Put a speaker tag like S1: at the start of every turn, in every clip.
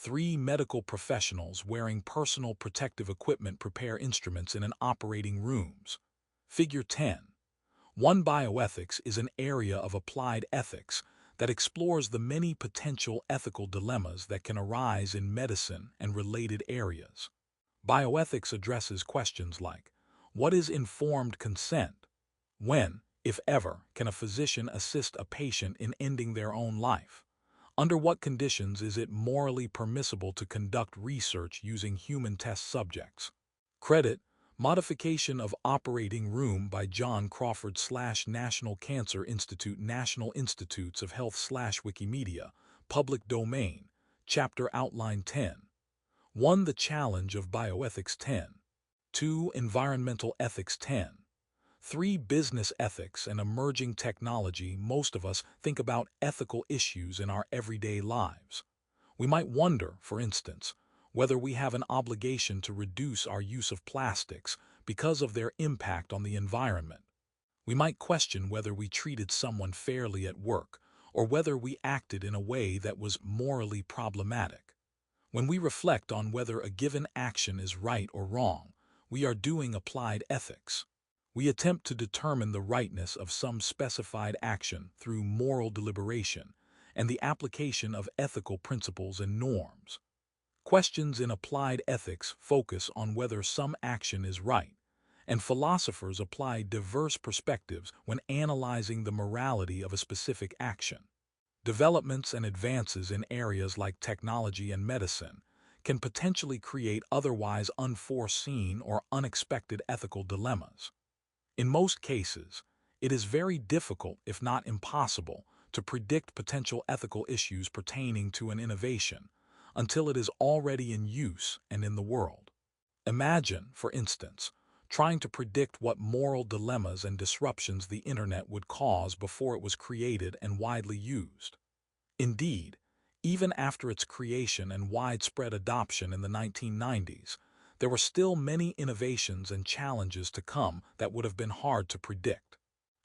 S1: Three medical professionals wearing personal protective equipment prepare instruments in an operating rooms. Figure 10. One bioethics is an area of applied ethics that explores the many potential ethical dilemmas that can arise in medicine and related areas. Bioethics addresses questions like, what is informed consent? When, if ever, can a physician assist a patient in ending their own life? Under what conditions is it morally permissible to conduct research using human test subjects? Credit, Modification of Operating Room by John Crawford / National Cancer Institute National Institutes of Health / Wikimedia, Public Domain, Chapter Outline 10. 1. The Challenge of Bioethics 10. 2. Environmental Ethics 10. 3. Business ethics and emerging technology. Most of us think about ethical issues in our everyday lives. We might wonder, for instance, whether we have an obligation to reduce our use of plastics because of their impact on the environment. We might question whether we treated someone fairly at work or whether we acted in a way that was morally problematic. When we reflect on whether a given action is right or wrong, we are doing applied ethics. We attempt to determine the rightness of some specified action through moral deliberation and the application of ethical principles and norms. Questions in applied ethics focus on whether some action is right, and philosophers apply diverse perspectives when analyzing the morality of a specific action. Developments and advances in areas like technology and medicine can potentially create otherwise unforeseen or unexpected ethical dilemmas. In most cases, it is very difficult, if not impossible, to predict potential ethical issues pertaining to an innovation until it is already in use and in the world. Imagine, for instance, trying to predict what moral dilemmas and disruptions the internet would cause before it was created and widely used. Indeed, even after its creation and widespread adoption in the 1990s, there were still many innovations and challenges to come that would have been hard to predict.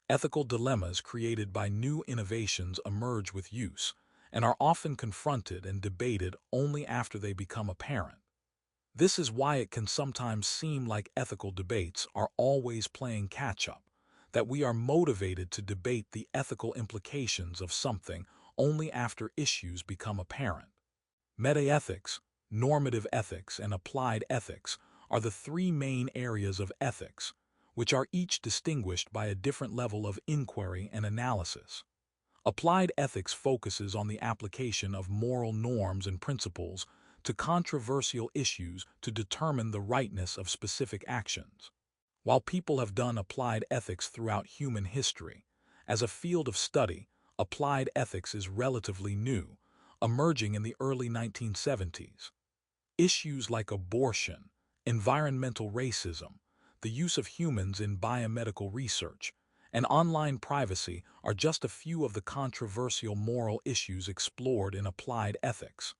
S1: Ethical dilemmas created by new innovations emerge with use and are often confronted and debated only after they become apparent. This is why it can sometimes seem like ethical debates are always playing catch-up, that we are motivated to debate the ethical implications of something only after issues become apparent. Metaethics, normative ethics, and applied ethics are the three main areas of ethics, which are each distinguished by a different level of inquiry and analysis. Applied ethics focuses on the application of moral norms and principles to controversial issues to determine the rightness of specific actions. While people have done applied ethics throughout human history, as a field of study, applied ethics is relatively new, emerging in the early 1970s. Issues like abortion, environmental racism, the use of humans in biomedical research, and online privacy are just a few of the controversial moral issues explored in applied ethics.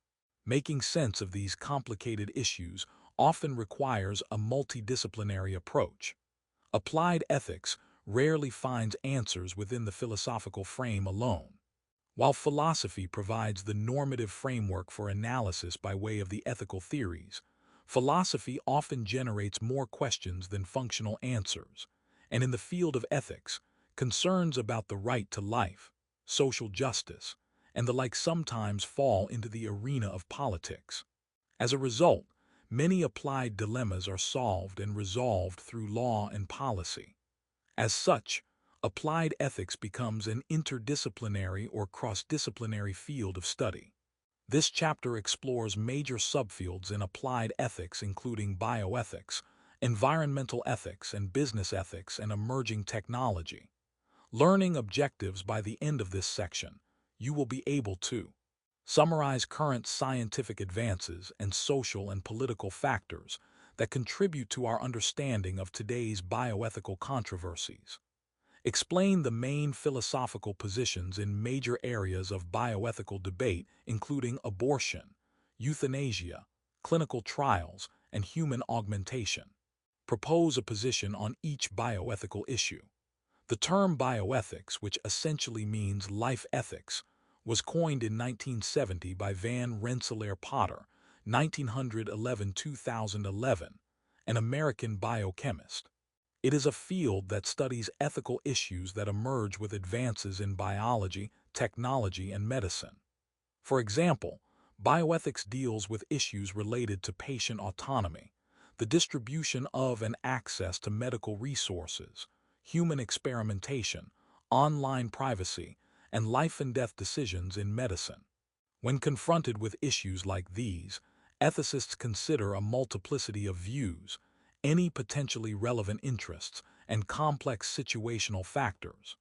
S1: Making sense of these complicated issues often requires a multidisciplinary approach. Applied ethics rarely finds answers within the philosophical frame alone. While philosophy provides the normative framework for analysis by way of the ethical theories, philosophy often generates more questions than functional answers, and in the field of ethics, concerns about the right to life, social justice, and the like sometimes fall into the arena of politics. As a result, many applied dilemmas are solved and resolved through law and policy. As such, applied ethics becomes an interdisciplinary or cross-disciplinary field of study. This chapter explores major subfields in applied ethics including bioethics, environmental ethics, and business ethics and emerging technology. Learning objectives. By the end of this section, you will be able to summarize current scientific advances and social and political factors that contribute to our understanding of today's bioethical controversies. Explain the main philosophical positions in major areas of bioethical debate, including abortion, euthanasia, clinical trials, and human augmentation. Propose a position on each bioethical issue. The term bioethics, which essentially means life ethics, was coined in 1970 by Van Rensselaer Potter 1911–2011, an American biochemist. It is a field that studies ethical issues that emerge with advances in biology, technology, and medicine. For example, bioethics deals with issues related to patient autonomy, the distribution of and access to medical resources, human experimentation, online privacy, and life and death decisions in medicine. When confronted with issues like these, ethicists consider a multiplicity of views, any potentially relevant interests, and complex situational factors.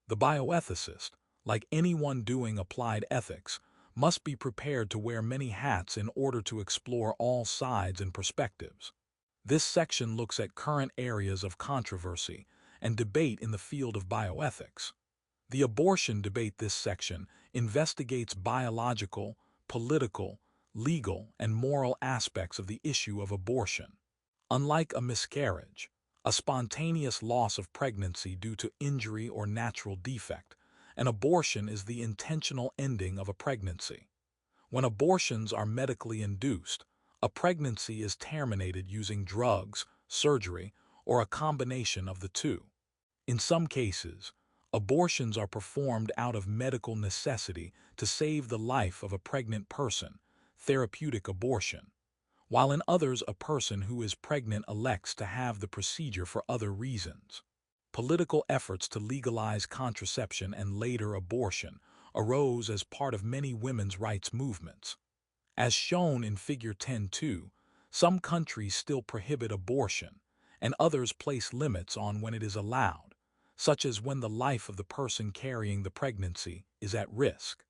S1: The bioethicist, like anyone doing applied ethics, must be prepared to wear many hats in order to explore all sides and perspectives. This section looks at current areas of controversy and debate in the field of bioethics. The abortion debate. This section investigates biological, political, legal, and moral aspects of the issue of abortion. Unlike a miscarriage, a spontaneous loss of pregnancy due to injury or natural defect, an abortion is the intentional ending of a pregnancy. When abortions are medically induced, a pregnancy is terminated using drugs, surgery, or a combination of the two. In some cases, abortions are performed out of medical necessity to save the life of a pregnant person, therapeutic abortion, while in others a person who is pregnant elects to have the procedure for other reasons. Political efforts to legalize contraception and later abortion arose as part of many women's rights movements. As shown in Figure 10.2, some countries still prohibit abortion, and others place limits on when it is allowed, such as when the life of the person carrying the pregnancy is at risk.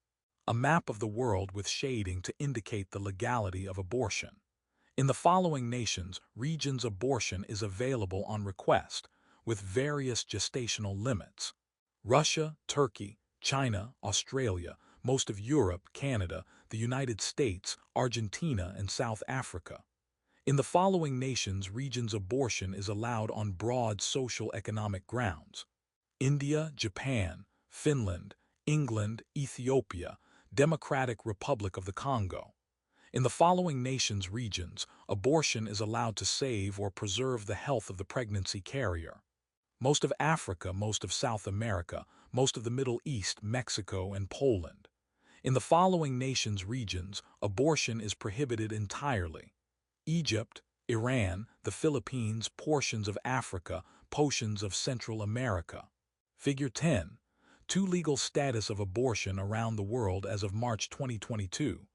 S1: A map of the world with shading to indicate the legality of abortion. In the following nations, regions abortion is available on request, with various gestational limits: Russia, Turkey, China, Australia, most of Europe, Canada, the United States, Argentina, and South Africa. In the following nations, regions abortion is allowed on broad social economic grounds: India, Japan, Finland, England, Ethiopia, Democratic Republic of the Congo. In the following nations' regions, abortion is allowed to save or preserve the health of the pregnancy carrier: most of Africa, most of South America, most of the Middle East, Mexico, and Poland. In the following nations' regions, abortion is prohibited entirely: Egypt, Iran, the Philippines, portions of Africa, portions of Central America. Figure 10. Two legal status of abortion around the world as of March 2022.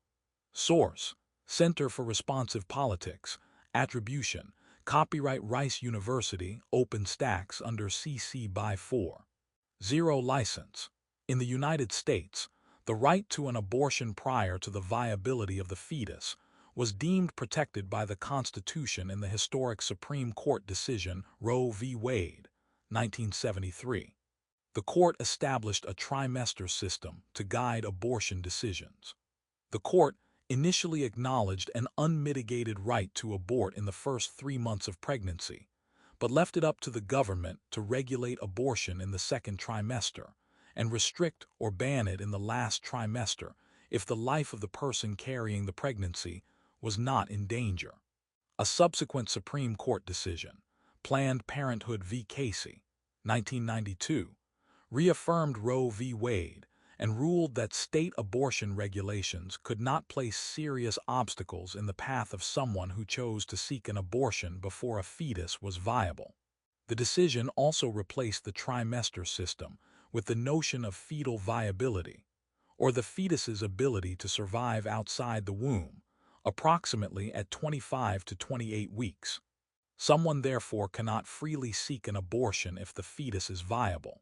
S1: Source: Center for Responsive Politics. Attribution: Copyright Rice University, OpenStax under CC by 4. 0 license. In the United States, the right to an abortion prior to the viability of the fetus was deemed protected by the Constitution in the historic Supreme Court decision Roe v. Wade, 1973. The court established a trimester system to guide abortion decisions. The court initially acknowledged an unmitigated right to abort in the first 3 months of pregnancy, but left it up to the government to regulate abortion in the second trimester and restrict or ban it in the last trimester if the life of the person carrying the pregnancy was not in danger. A subsequent Supreme Court decision, Planned Parenthood v. Casey, 1992, reaffirmed Roe v. Wade and ruled that state abortion regulations could not place serious obstacles in the path of someone who chose to seek an abortion before a fetus was viable. The decision also replaced the trimester system with the notion of fetal viability, or the fetus's ability to survive outside the womb, approximately at 25 to 28 weeks. Someone therefore cannot freely seek an abortion if the fetus is viable.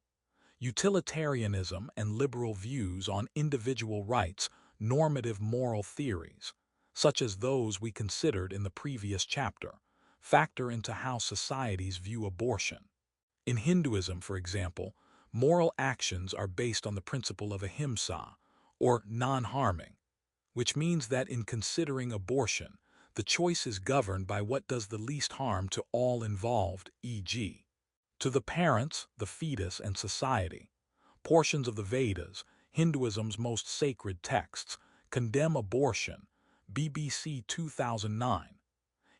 S1: Utilitarianism and liberal views on individual rights, normative moral theories, such as those we considered in the previous chapter, factor into how societies view abortion. In Hinduism, for example, moral actions are based on the principle of ahimsa, or non-harming, which means that in considering abortion, the choice is governed by what does the least harm to all involved, e.g., to the parents, the fetus, and society. Portions of the Vedas, Hinduism's most sacred texts, condemn abortion BBC 2009.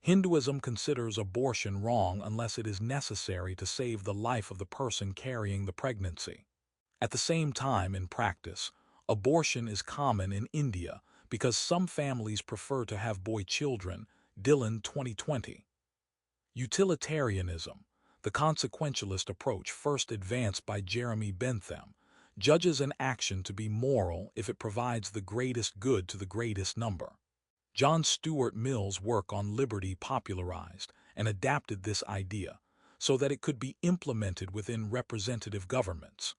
S1: Hinduism considers abortion wrong unless it is necessary to save the life of the person carrying the pregnancy. At the same time, in practice, abortion is common in India because some families prefer to have boy children. Dylan 2020. Utilitarianism, the consequentialist approach first advanced by Jeremy Bentham, judges an action to be moral if it provides the greatest good to the greatest number. John Stuart Mill's work on liberty popularized and adapted this idea so that it could be implemented within representative governments.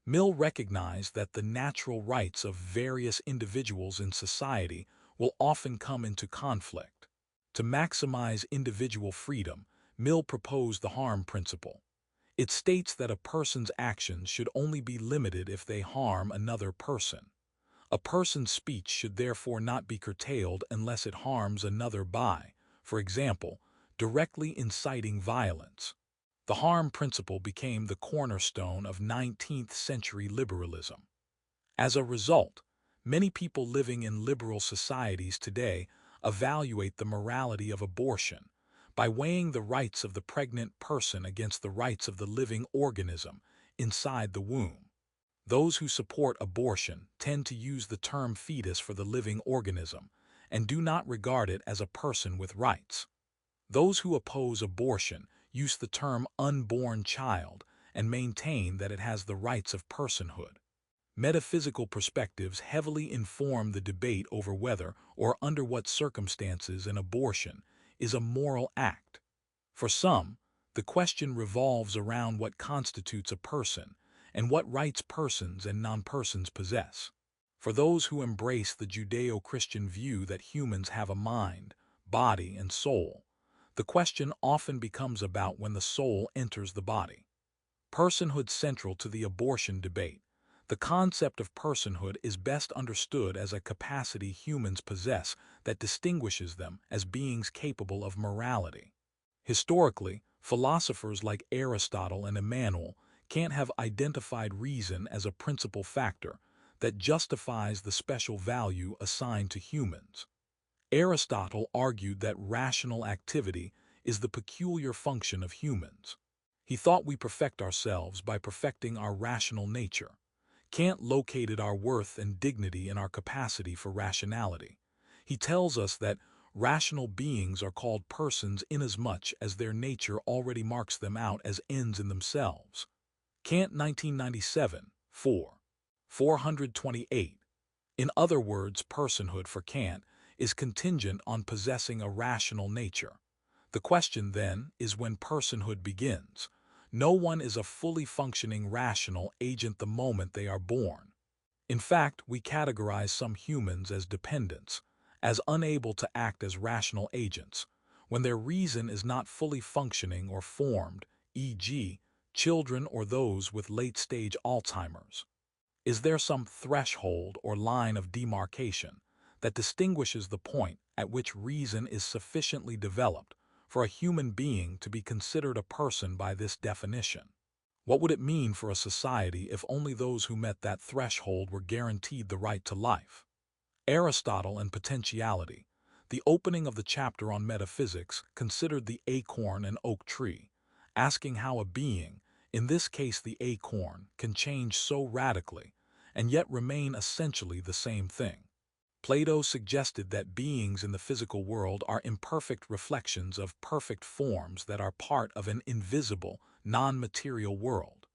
S1: Mill recognized that the natural rights of various individuals in society will often come into conflict. To maximize individual freedom, Mill proposed the harm principle. It states that a person's actions should only be limited if they harm another person. A person's speech should therefore not be curtailed unless it harms another by, for example, directly inciting violence. The harm principle became the cornerstone of 19th-century liberalism. As a result, many people living in liberal societies today evaluate the morality of abortion by weighing the rights of the pregnant person against the rights of the living organism inside the womb. Those who support abortion tend to use the term fetus for the living organism and do not regard it as a person with rights. Those who oppose abortion use the term unborn child and maintain that it has the rights of personhood. Metaphysical perspectives heavily inform the debate over whether or under what circumstances an abortion is a moral act. For some, the question revolves around what constitutes a person and what rights persons and non-persons possess. For those who embrace the Judeo-Christian view that humans have a mind, body, and soul, the question often becomes about when the soul enters the body. Personhood central to the abortion debate. The concept of personhood is best understood as a capacity humans possess that distinguishes them as beings capable of morality. Historically, philosophers like Aristotle and Emmanuel can't have identified reason as a principal factor that justifies the special value assigned to humans. Aristotle argued that rational activity is the peculiar function of humans. He thought we perfect ourselves by perfecting our rational nature. Kant located our worth and dignity in our capacity for rationality. He tells us that rational beings are called persons inasmuch as their nature already marks them out as ends in themselves. Kant 1997, 428. In other words, personhood for Kant is contingent on possessing a rational nature. The question then is when personhood begins. No one is a fully functioning rational agent the moment they are born. In fact, we categorize some humans as dependents, as unable to act as rational agents, when their reason is not fully functioning or formed, e.g., children or those with late-stage Alzheimer's. Is there some threshold or line of demarcation that distinguishes the point at which reason is sufficiently developed for a human being to be considered a person by this definition? What would it mean for a society if only those who met that threshold were guaranteed the right to life? Aristotle and potentiality. The opening of the chapter on metaphysics considered the acorn and oak tree, asking how a being, in this case the acorn, can change so radically and yet remain essentially the same thing. Plato suggested that beings in the physical world are imperfect reflections of perfect forms that are part of an invisible, non-material world.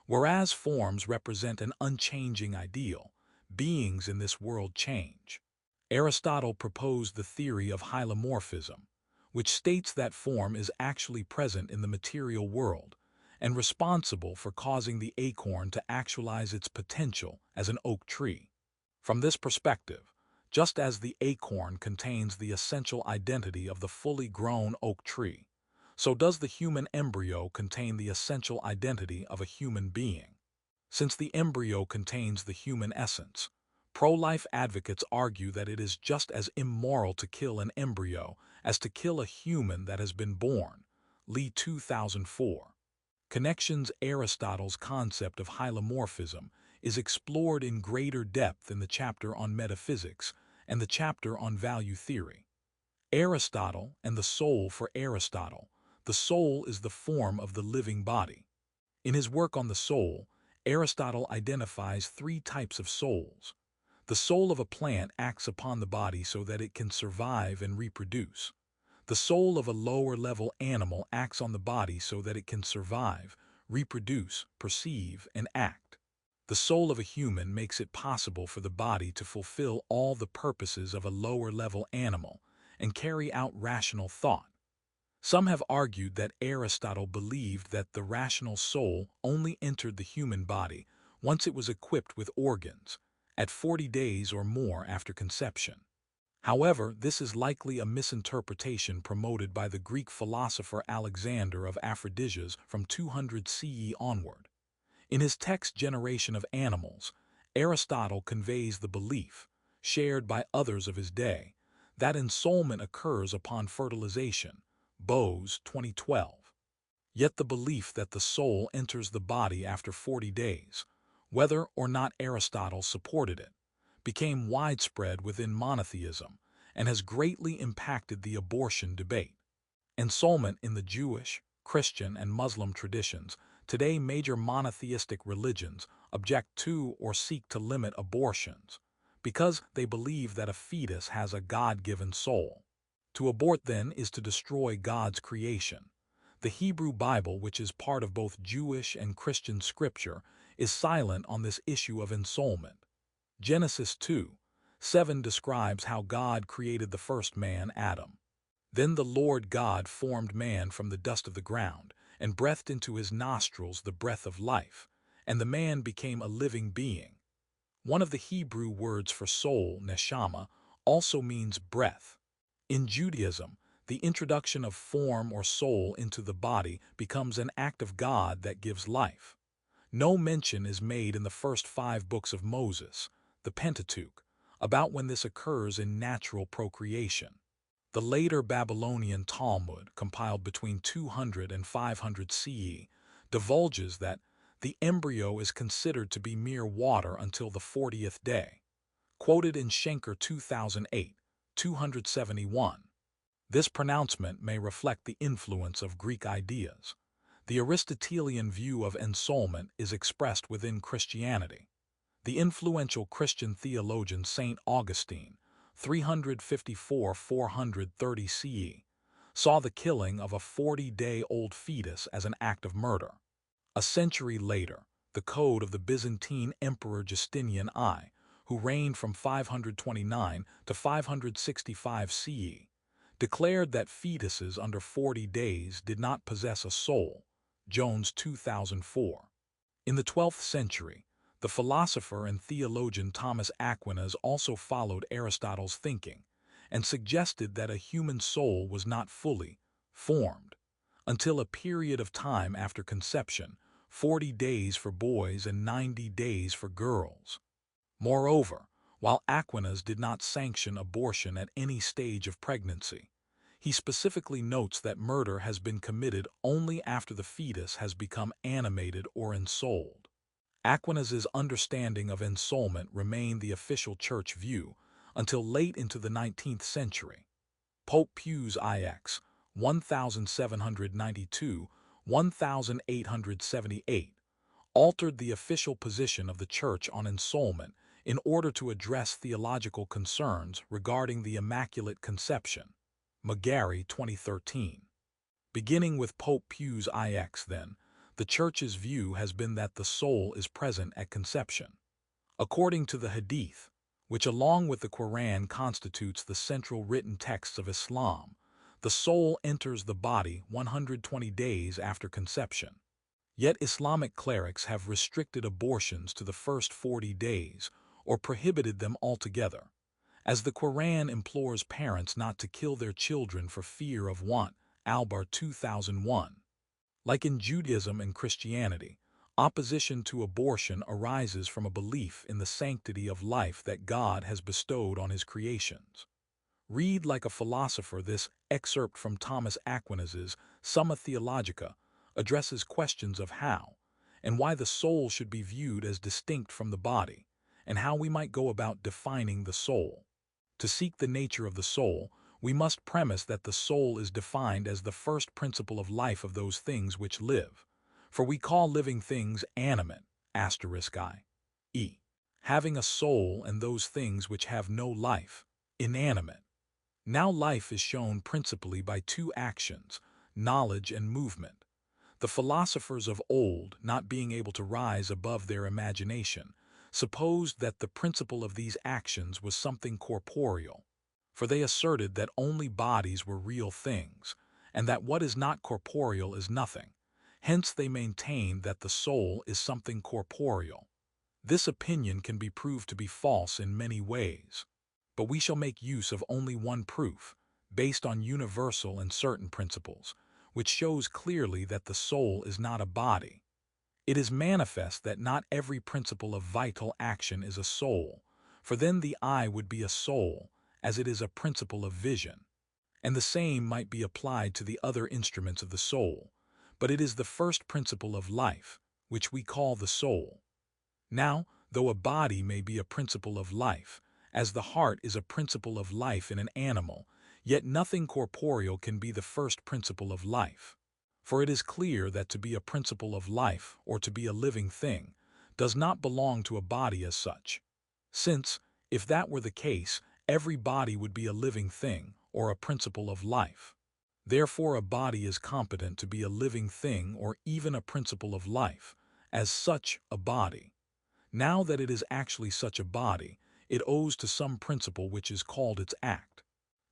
S1: Whereas forms represent an unchanging ideal, beings in this world change. Aristotle proposed the theory of hylomorphism, which states that form is actually present in the material world and responsible for causing the acorn to actualize its potential as an oak tree. From this perspective, just as the acorn contains the essential identity of the fully grown oak tree, so does the human embryo contain the essential identity of a human being. Since the embryo contains the human essence, pro-life advocates argue that it is just as immoral to kill an embryo as to kill a human that has been born. Lee 2004. Connections. Aristotle's concept of hylomorphism is explored in greater depth in the chapter on metaphysics and the chapter on value theory. Aristotle and the soul. For Aristotle, the soul is the form of the living body. In his work on the soul, Aristotle identifies three types of souls. The soul of a plant acts upon the body so that it can survive and reproduce. The soul of a lower-level animal acts on the body so that it can survive, reproduce, perceive, and act. The soul of a human makes it possible for the body to fulfill all the purposes of a lower-level animal and carry out rational thought. Some have argued that Aristotle believed that the rational soul only entered the human body once it was equipped with organs, at 40 days or more after conception. However, this is likely a misinterpretation promoted by the Greek philosopher Alexander of Aphrodisias from 200 CE onward. In his text Generation of Animals, Aristotle conveys the belief, shared by others of his day, that ensoulment occurs upon fertilization, Bose 2012. Yet the belief that the soul enters the body after 40 days, whether or not Aristotle supported it, became widespread within monotheism and has greatly impacted the abortion debate. Ensoulment in the Jewish, Christian, and Muslim traditions. Today, major monotheistic religions object to or seek to limit abortions because they believe that a fetus has a God-given soul. To abort, then, is to destroy God's creation. The Hebrew Bible, which is part of both Jewish and Christian scripture, is silent on this issue of ensoulment. Genesis 2:7 describes how God created the first man, Adam. Then the Lord God formed man from the dust of the ground, and breathed into his nostrils the breath of life, and the man became a living being. One of the Hebrew words for soul, neshama, also means breath. In Judaism, the introduction of form or soul into the body becomes an act of God that gives life. No mention is made in the first 5 books of Moses, the Pentateuch, about when this occurs in natural procreation. The later Babylonian Talmud, compiled between 200 and 500 CE, divulges that the embryo is considered to be mere water until the 40th day, quoted in Schenker 2008, 271. This pronouncement may reflect the influence of Greek ideas. The Aristotelian view of ensoulment is expressed within Christianity. The influential Christian theologian St. Augustine, 354–430 CE, saw the killing of a 40-day-old fetus as an act of murder. A century later, the code of the Byzantine Emperor Justinian I, who reigned from 529 to 565 CE, declared that fetuses under 40 days did not possess a soul, Jones 2004. In the 12th century, the philosopher and theologian Thomas Aquinas also followed Aristotle's thinking and suggested that a human soul was not fully formed until a period of time after conception, 40 days for boys and 90 days for girls. Moreover, while Aquinas did not sanction abortion at any stage of pregnancy, he specifically notes that murder has been committed only after the fetus has become animated or ensouled. Aquinas's understanding of ensoulment remained the official church view until late into the 19th century. Pope Pius IX, 1792–1878, altered the official position of the Church on ensoulment in order to address theological concerns regarding the Immaculate Conception. McGarry 2013. Beginning with Pope Pius IX, then, the Church's view has been that the soul is present at conception. According to the Hadith, which along with the Quran constitutes the central written texts of Islam, the soul enters the body 120 days after conception. Yet Islamic clerics have restricted abortions to the first 40 days or prohibited them altogether, as the Quran implores parents not to kill their children for fear of want, Albar 2001. Like in Judaism and Christianity, opposition to abortion arises from a belief in the sanctity of life that God has bestowed on his creations. Read like a philosopher. This excerpt from Thomas Aquinas's Summa Theologica addresses questions of how and why the soul should be viewed as distinct from the body, and how we might go about defining the soul. To seek the nature of the soul, we must premise that the soul is defined as the first principle of life of those things which live. For we call living things animate, I. Having a soul, and those things which have no life, inanimate. Now life is shown principally by two actions, knowledge and movement. The philosophers of old, not being able to rise above their imagination, supposed that the principle of these actions was something corporeal, for they asserted that only bodies were real things, and that what is not corporeal is nothing. Hence they maintained that the soul is something corporeal. This opinion can be proved to be false in many ways, but we shall make use of only one proof, based on universal and certain principles, which shows clearly that the soul is not a body. It is manifest that not every principle of vital action is a soul, for then the eye would be a soul, as it is a principle of vision. And the same might be applied to the other instruments of the soul, but it is the first principle of life, which we call the soul. Now, though a body may be a principle of life, as the heart is a principle of life in an animal, yet nothing corporeal can be the first principle of life. For it is clear that to be a principle of life, or to be a living thing, does not belong to a body as such. Since, if that were the case, every body would be a living thing, or a principle of life. Therefore a body is competent to be a living thing or even a principle of life, as such a body. Now that it is actually such a body, it owes to some principle which is called its act.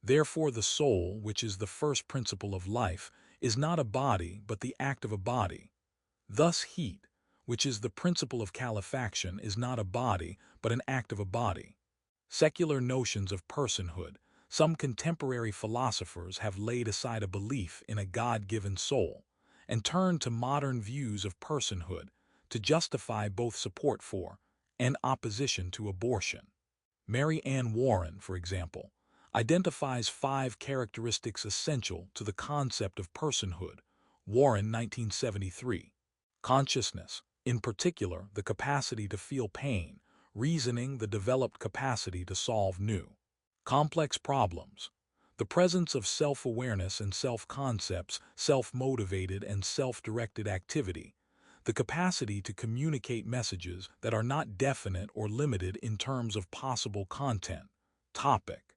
S1: Therefore the soul, which is the first principle of life, is not a body but the act of a body. Thus heat, which is the principle of calefaction, is not a body but an act of a body. Secular notions of personhood. Some contemporary philosophers have laid aside a belief in a God-given soul and turned to modern views of personhood to justify both support for and opposition to abortion. Mary Ann Warren, for example, identifies 5 characteristics essential to the concept of personhood. Warren, 1973. Consciousness, in particular, the capacity to feel pain; reasoning, the developed capacity to solve new, complex problems; the presence of self-awareness and self-concepts, self-motivated and self-directed activity; the capacity to communicate messages that are not definite or limited in terms of possible content, topic,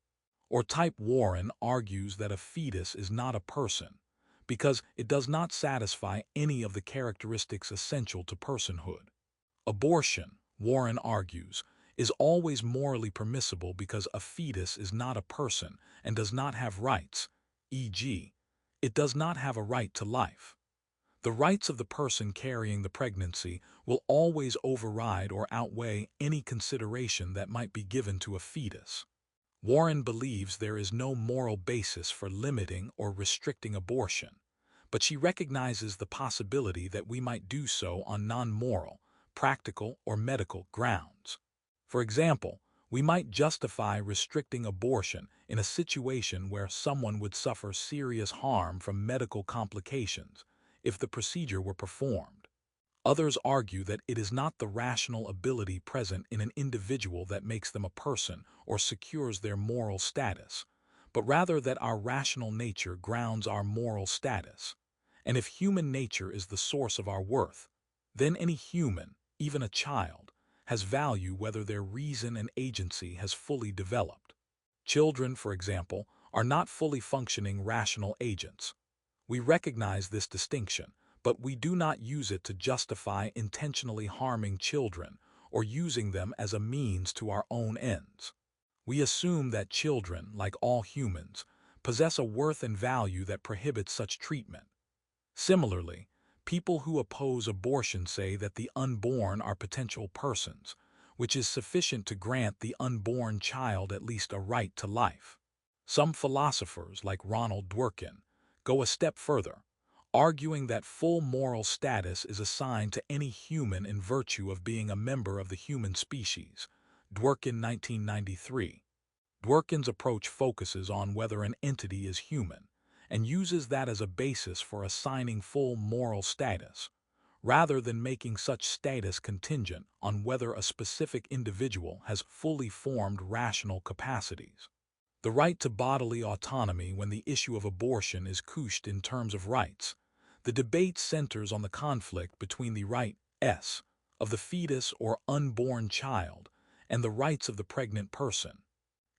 S1: or type. Warren argues that a fetus is not a person, because it does not satisfy any of the characteristics essential to personhood. Abortion, Warren argues, is always morally permissible because a fetus is not a person and does not have rights, e.g., it does not have a right to life. The rights of the person carrying the pregnancy will always override or outweigh any consideration that might be given to a fetus. Warren believes there is no moral basis for limiting or restricting abortion, but she recognizes the possibility that we might do so on non-moral, practical, or medical grounds. For example, we might justify restricting abortion in a situation where someone would suffer serious harm from medical complications if the procedure were performed. Others argue that it is not the rational ability present in an individual that makes them a person or secures their moral status, but rather that our rational nature grounds our moral status. And if human nature is the source of our worth, then any human, even a child, has value whether their reason and agency has fully developed. Children, for example, are not fully functioning rational agents. We recognize this distinction, but we do not use it to justify intentionally harming children or using them as a means to our own ends. We assume that children, like all humans, possess a worth and value that prohibits such treatment. Similarly, people who oppose abortion say that the unborn are potential persons, which is sufficient to grant the unborn child at least a right to life. Some philosophers, like Ronald Dworkin, go a step further, arguing that full moral status is assigned to any human in virtue of being a member of the human species. Dworkin, 1993. Dworkin's approach focuses on whether an entity is human, and uses that as a basis for assigning full moral status, rather than making such status contingent on whether a specific individual has fully formed rational capacities. The right to bodily autonomy when the issue of abortion is couched in terms of rights. The debate centers on the conflict between the rights of the fetus or unborn child and the rights of the pregnant person.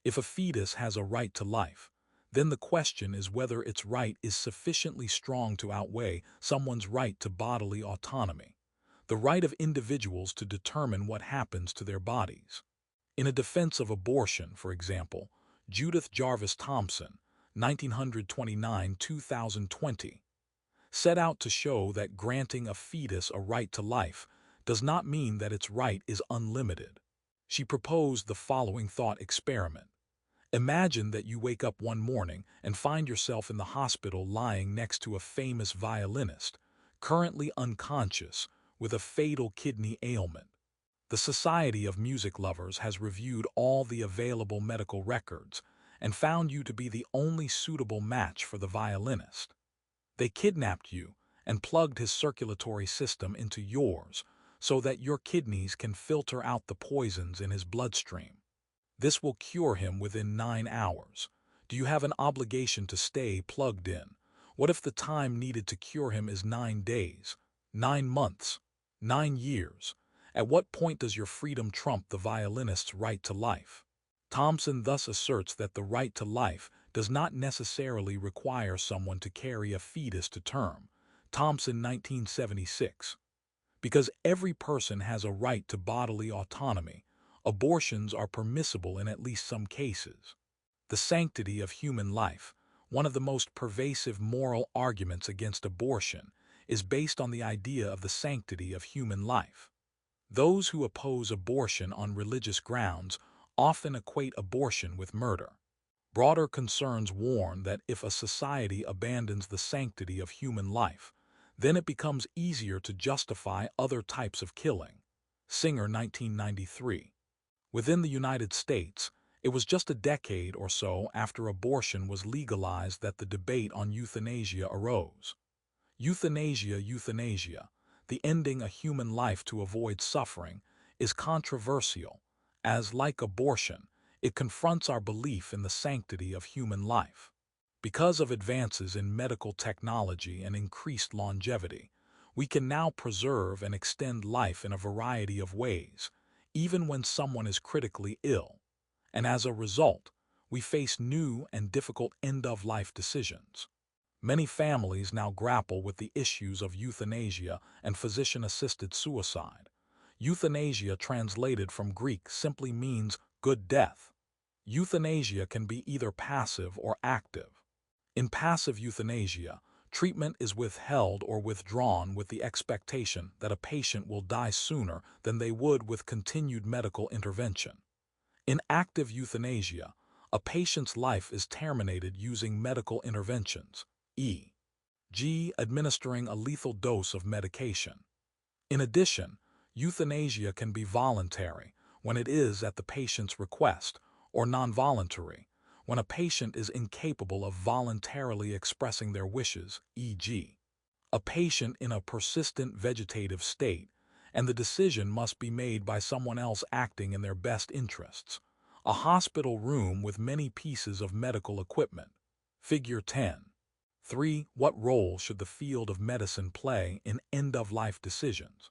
S1: If a fetus has a right to life, then the question is whether its right is sufficiently strong to outweigh someone's right to bodily autonomy, the right of individuals to determine what happens to their bodies. In a defense of abortion, for example, Judith Jarvis Thompson, 1929-2020, set out to show that granting a fetus a right to life does not mean that its right is unlimited. She proposed the following thought experiment. Imagine that you wake up one morning and find yourself in the hospital lying next to a famous violinist, currently unconscious, with a fatal kidney ailment. The Society of Music Lovers has reviewed all the available medical records and found you to be the only suitable match for the violinist. They kidnapped you and plugged his circulatory system into yours so that your kidneys can filter out the poisons in his bloodstream. This will cure him within 9 hours. Do you have an obligation to stay plugged in? What if the time needed to cure him is 9 days, 9 months, 9 years? At what point does your freedom trump the violinist's right to life? Thompson thus asserts that the right to life does not necessarily require someone to carry a fetus to term. Thompson, 1976. Because every person has a right to bodily autonomy, abortions are permissible in at least some cases. The sanctity of human life, one of the most pervasive moral arguments against abortion, is based on the idea of the sanctity of human life. Those who oppose abortion on religious grounds often equate abortion with murder. Broader concerns warn that if a society abandons the sanctity of human life, then it becomes easier to justify other types of killing. Singer, 1993. Within the United States, it was just a decade or so after abortion was legalized that the debate on euthanasia arose. Euthanasia, the ending a human life to avoid suffering, is controversial, as, like abortion, it confronts our belief in the sanctity of human life. Because of advances in medical technology and increased longevity, we can now preserve and extend life in a variety of ways, even when someone is critically ill, and as a result, we face new and difficult end-of-life decisions. Many families now grapple with the issues of euthanasia and physician-assisted suicide. Euthanasia, translated from Greek, simply means good death. Euthanasia can be either passive or active. In passive euthanasia, treatment is withheld or withdrawn with the expectation that a patient will die sooner than they would with continued medical intervention. In active euthanasia, a patient's life is terminated using medical interventions, e.g., administering a lethal dose of medication. In addition, euthanasia can be voluntary when it is at the patient's request, or non-voluntary when a patient is incapable of voluntarily expressing their wishes, e.g., a patient in a persistent vegetative state, and the decision must be made by someone else acting in their best interests. A hospital room with many pieces of medical equipment. Figure 10. 3. What role should the field of medicine play in end-of-life decisions?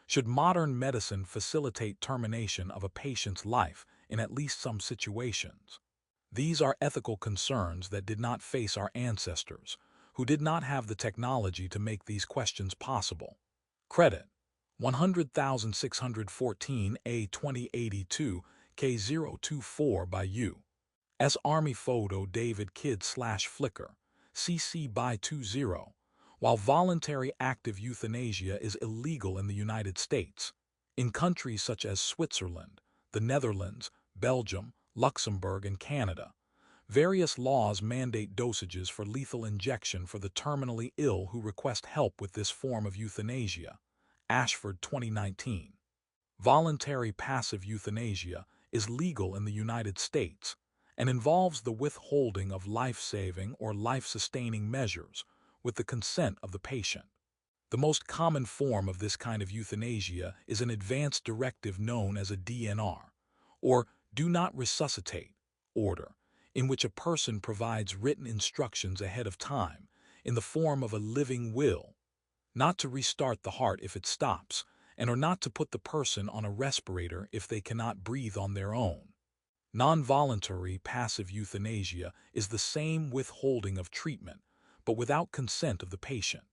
S1: Should modern medicine facilitate termination of a patient's life in at least some situations? These are ethical concerns that did not face our ancestors, who did not have the technology to make these questions possible. Credit 100,614 A 2082 K024 by U.S. Army Photo David Kidd/Flickr CC by 20. While voluntary active euthanasia is illegal in the United States, in countries such as Switzerland, the Netherlands, Belgium, Luxembourg, and Canada, various laws mandate dosages for lethal injection for the terminally ill who request help with this form of euthanasia. Ashford, 2019. Voluntary passive euthanasia is legal in the United States and involves the withholding of life-saving or life-sustaining measures with the consent of the patient. The most common form of this kind of euthanasia is an advance directive known as a DNR, or Do Not Resuscitate order, in which a person provides written instructions ahead of time, in the form of a living will, not to restart the heart if it stops, and or not to put the person on a respirator if they cannot breathe on their own. Non-voluntary passive euthanasia is the same withholding of treatment, but without consent of the patient.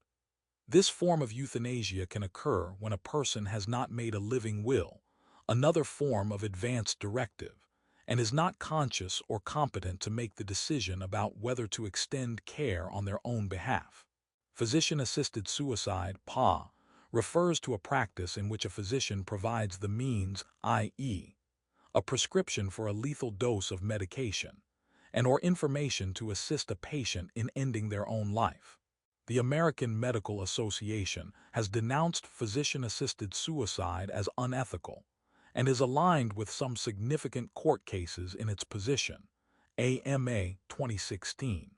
S1: This form of euthanasia can occur when a person has not made a living will, another form of advance directive, and is not conscious or competent to make the decision about whether to extend care on their own behalf. Physician-assisted suicide, PA, refers to a practice in which a physician provides the means, i.e., a prescription for a lethal dose of medication, and or information to assist a patient in ending their own life. The American Medical Association has denounced physician-assisted suicide as unethical and is aligned with some significant court cases in its position, AMA 2016.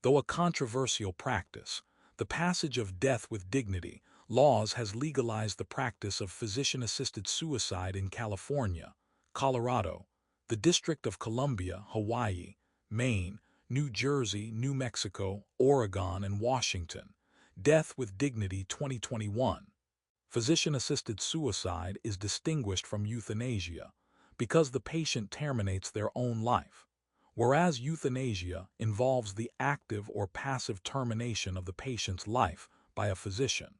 S1: Though a controversial practice, the passage of Death with Dignity laws has legalized the practice of physician-assisted suicide in California, Colorado, the District of Columbia, Hawaii, Maine, New Jersey, New Mexico, Oregon, and Washington. Death with Dignity 2021. Physician-assisted suicide is distinguished from euthanasia because the patient terminates their own life, whereas euthanasia involves the active or passive termination of the patient's life by a physician.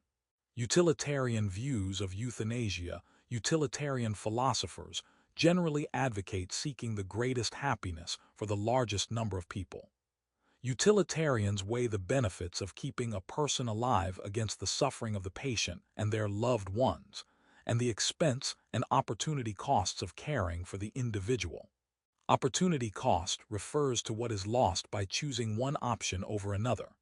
S1: Utilitarian views of euthanasia. Utilitarian philosophers generally advocate seeking the greatest happiness for the largest number of people. Utilitarians weigh the benefits of keeping a person alive against the suffering of the patient and their loved ones, and the expense and opportunity costs of caring for the individual. Opportunity cost refers to what is lost by choosing one option over another.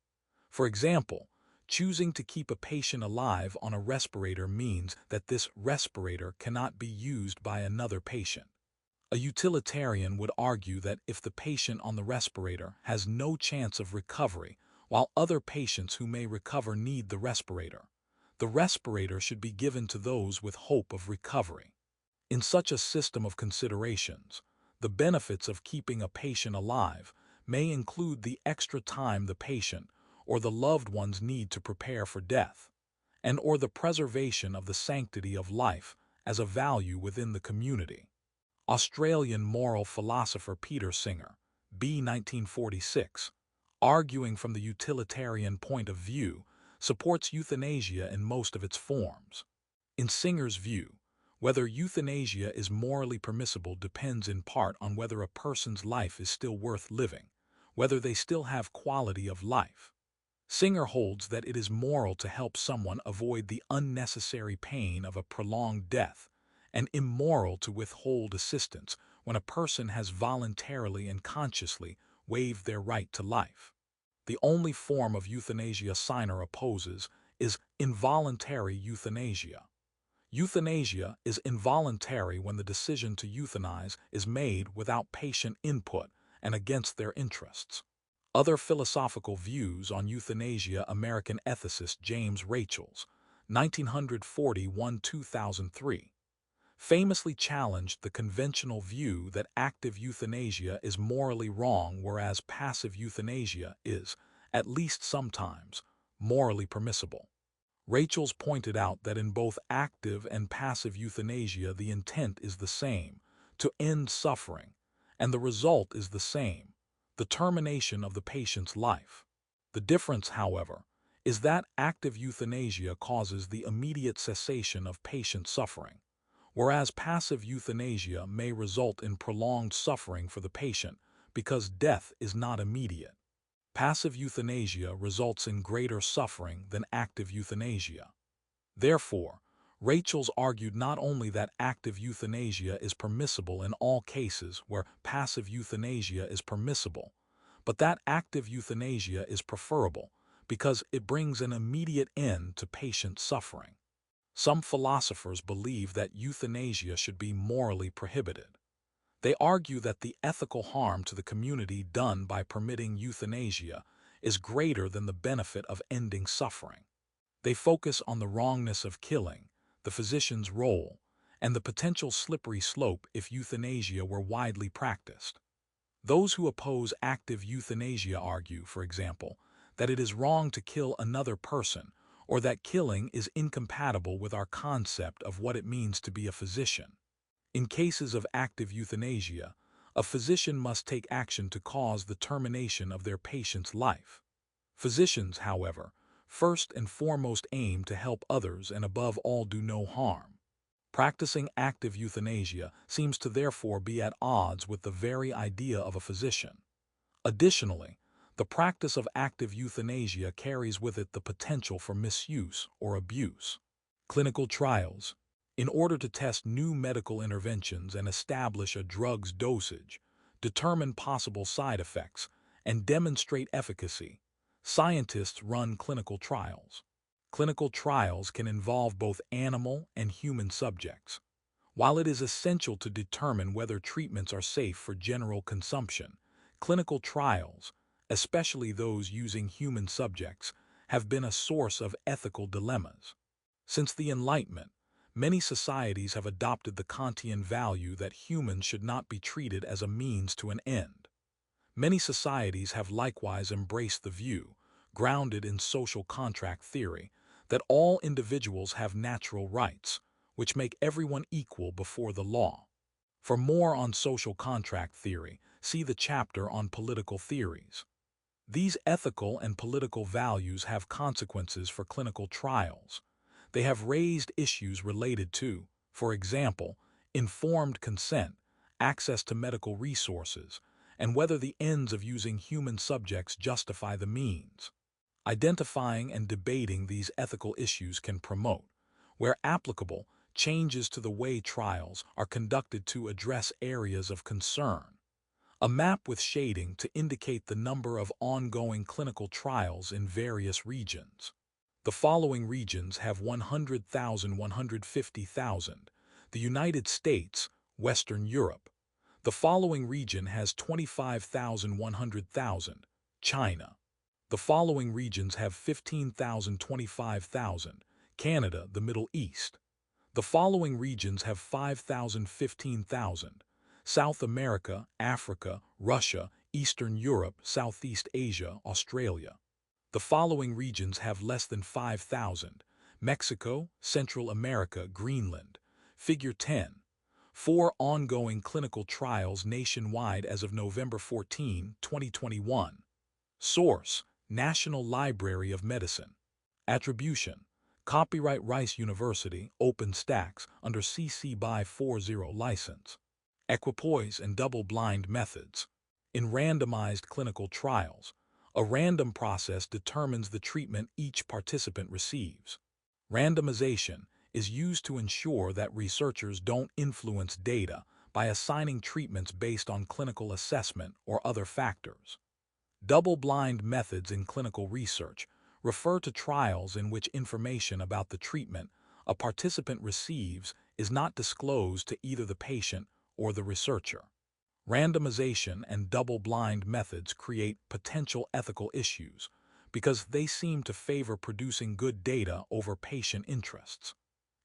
S1: For example, choosing to keep a patient alive on a respirator means that this respirator cannot be used by another patient. A utilitarian would argue that if the patient on the respirator has no chance of recovery, while other patients who may recover need the respirator should be given to those with hope of recovery. In such a system of considerations, the benefits of keeping a patient alive may include the extra time the patient or the loved ones need to prepare for death, and or the preservation of the sanctity of life as a value within the community. Australian moral philosopher Peter Singer, B. 1946, arguing from the utilitarian point of view, supports euthanasia in most of its forms. In Singer's view, whether euthanasia is morally permissible depends in part on whether a person's life is still worth living, whether they still have quality of life. Singer holds that it is moral to help someone avoid the unnecessary pain of a prolonged death, and immoral to withhold assistance when a person has voluntarily and consciously waived their right to life. The only form of euthanasia Singer opposes is involuntary euthanasia. Euthanasia is involuntary when the decision to euthanize is made without patient input and against their interests. Other philosophical views on euthanasia. American ethicist James Rachel's, 1941-2003, famously challenged the conventional view that active euthanasia is morally wrong, whereas passive euthanasia is, at least sometimes, morally permissible. Rachel's pointed out that in both active and passive euthanasia the intent is the same, to end suffering, and the result is the same, the termination of the patient's life. The difference, however, is that active euthanasia causes the immediate cessation of patient suffering, whereas passive euthanasia may result in prolonged suffering for the patient because death is not immediate. Passive euthanasia results in greater suffering than active euthanasia. Therefore, Rachel's argued not only that active euthanasia is permissible in all cases where passive euthanasia is permissible, but that active euthanasia is preferable because it brings an immediate end to patient suffering. Some philosophers believe that euthanasia should be morally prohibited. They argue that the ethical harm to the community done by permitting euthanasia is greater than the benefit of ending suffering. They focus on the wrongness of killing, the physician's role, and the potential slippery slope if euthanasia were widely practiced. Those who oppose active euthanasia argue, for example, that it is wrong to kill another person or that killing is incompatible with our concept of what it means to be a physician. In cases of active euthanasia, a physician must take action to cause the termination of their patient's life. Physicians, however, first and foremost aim to help others and above all do no harm. Practicing active euthanasia seems to therefore be at odds with the very idea of a physician. Additionally, the practice of active euthanasia carries with it the potential for misuse or abuse. Clinical trials. In order to test new medical interventions and establish a drug's dosage, determine possible side effects, and demonstrate efficacy, scientists run clinical trials. Clinical trials can involve both animal and human subjects. While it is essential to determine whether treatments are safe for general consumption, clinical trials, especially those using human subjects, have been a source of ethical dilemmas. Since the Enlightenment, many societies have adopted the Kantian value that humans should not be treated as a means to an end. Many societies have likewise embraced the view, grounded in social contract theory, that all individuals have natural rights, which make everyone equal before the law. For more on social contract theory, see the chapter on political theories. These ethical and political values have consequences for clinical trials. They have raised issues related to, for example, informed consent, access to medical resources, and whether the ends of using human subjects justify the means. Identifying and debating these ethical issues can promote, where applicable, changes to the way trials are conducted to address areas of concern. A map with shading to indicate the number of ongoing clinical trials in various regions. The following regions have 100,000, 150,000. The United States, Western Europe. The following region has 25,000, 100,000. China. The following regions have 15,000, 25,000. Canada, the Middle East. The following regions have 5,000, 15,000. South America, Africa, Russia, Eastern Europe, Southeast Asia, Australia. The following regions have less than 5,000. Mexico, Central America, Greenland. Figure 10. 4 ongoing clinical trials nationwide as of November 14, 2021. Source: National Library of Medicine. Attribution: Copyright Rice University, OpenStax, under CC BY 40 license. Equipoise and double-blind methods. In randomized clinical trials, a random process determines the treatment each participant receives. Randomization is used to ensure that researchers don't influence data by assigning treatments based on clinical assessment or other factors. Double-blind methods in clinical research refer to trials in which information about the treatment a participant receives is not disclosed to either the patient or the researcher. Randomization and double-blind methods create potential ethical issues because they seem to favor producing good data over patient interests.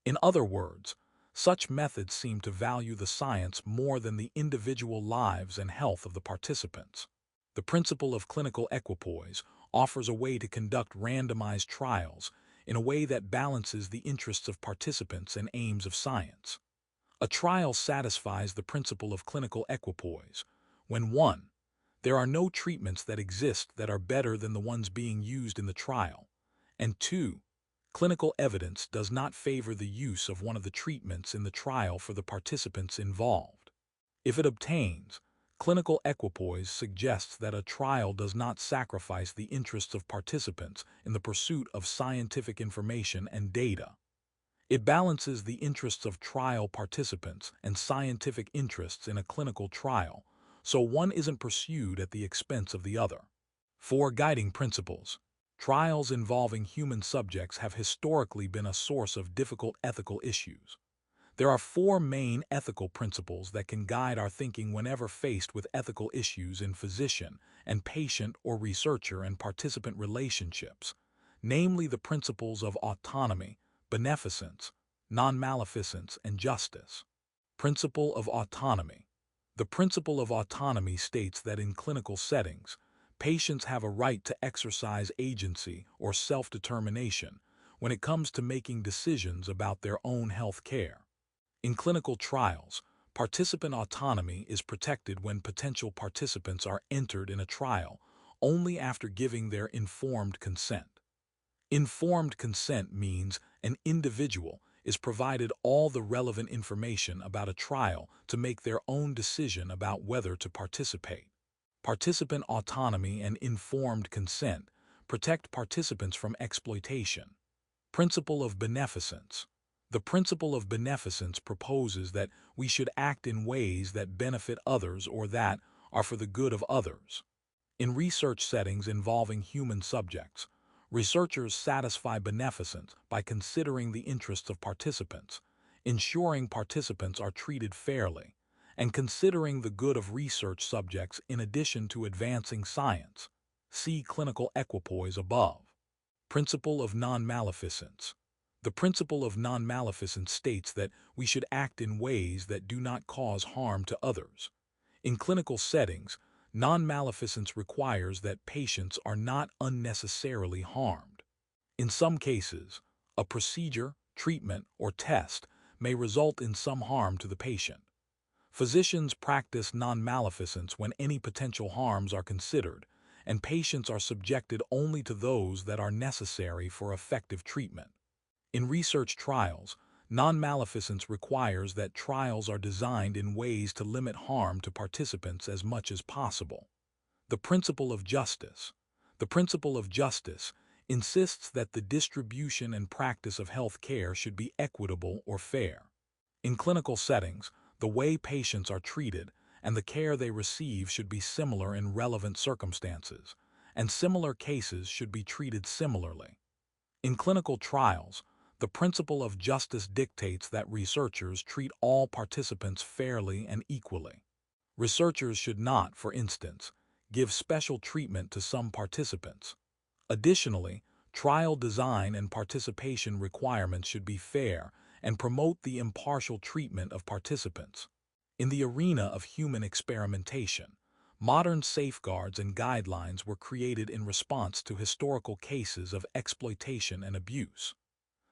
S1: In other words, such methods seem to value the science more than the individual lives and health of the participants. The principle of clinical equipoise offers a way to conduct randomized trials in a way that balances the interests of participants and aims of science. A trial satisfies the principle of clinical equipoise when 1. There are no treatments that exist that are better than the ones being used in the trial, and 2. Clinical evidence does not favor the use of one of the treatments in the trial for the participants involved. If it obtains, clinical equipoise suggests that a trial does not sacrifice the interests of participants in the pursuit of scientific information and data. It balances the interests of trial participants and scientific interests in a clinical trial, so one isn't pursued at the expense of the other. 4 guiding principles. Trials involving human subjects have historically been a source of difficult ethical issues. There are 4 main ethical principles that can guide our thinking whenever faced with ethical issues in physician and patient or researcher and participant relationships, namely the principles of autonomy, beneficence, non-maleficence, and justice. Principle of autonomy. The principle of autonomy states that in clinical settings, patients have a right to exercise agency or self-determination when it comes to making decisions about their own health care. In clinical trials, participant autonomy is protected when potential participants are entered in a trial only after giving their informed consent. Informed consent means an individual is provided all the relevant information about a trial to make their own decision about whether to participate. Participant autonomy and informed consent protect participants from exploitation. Principle of beneficence. The principle of beneficence proposes that we should act in ways that benefit others or that are for the good of others. In research settings involving human subjects, researchers satisfy beneficence by considering the interests of participants, ensuring participants are treated fairly, and considering the good of research subjects in addition to advancing science. See clinical equipoise above. Principle of non-maleficence. The principle of non-maleficence states that we should act in ways that do not cause harm to others. In clinical settings, non-maleficence requires that patients are not unnecessarily harmed. In some cases, a procedure, treatment, or test may result in some harm to the patient. Physicians practice non-maleficence when any potential harms are considered, and patients are subjected only to those that are necessary for effective treatment. In research trials, non-maleficence requires that trials are designed in ways to limit harm to participants as much as possible. The principle of justice. The principle of justice insists that the distribution and practice of health care should be equitable or fair. In clinical settings, the way patients are treated and the care they receive should be similar in relevant circumstances, and similar cases should be treated similarly. In clinical trials, the principle of justice dictates that researchers treat all participants fairly and equally. Researchers should not, for instance, give special treatment to some participants. Additionally, trial design and participation requirements should be fair and promote the impartial treatment of participants. In the arena of human experimentation, modern safeguards and guidelines were created in response to historical cases of exploitation and abuse.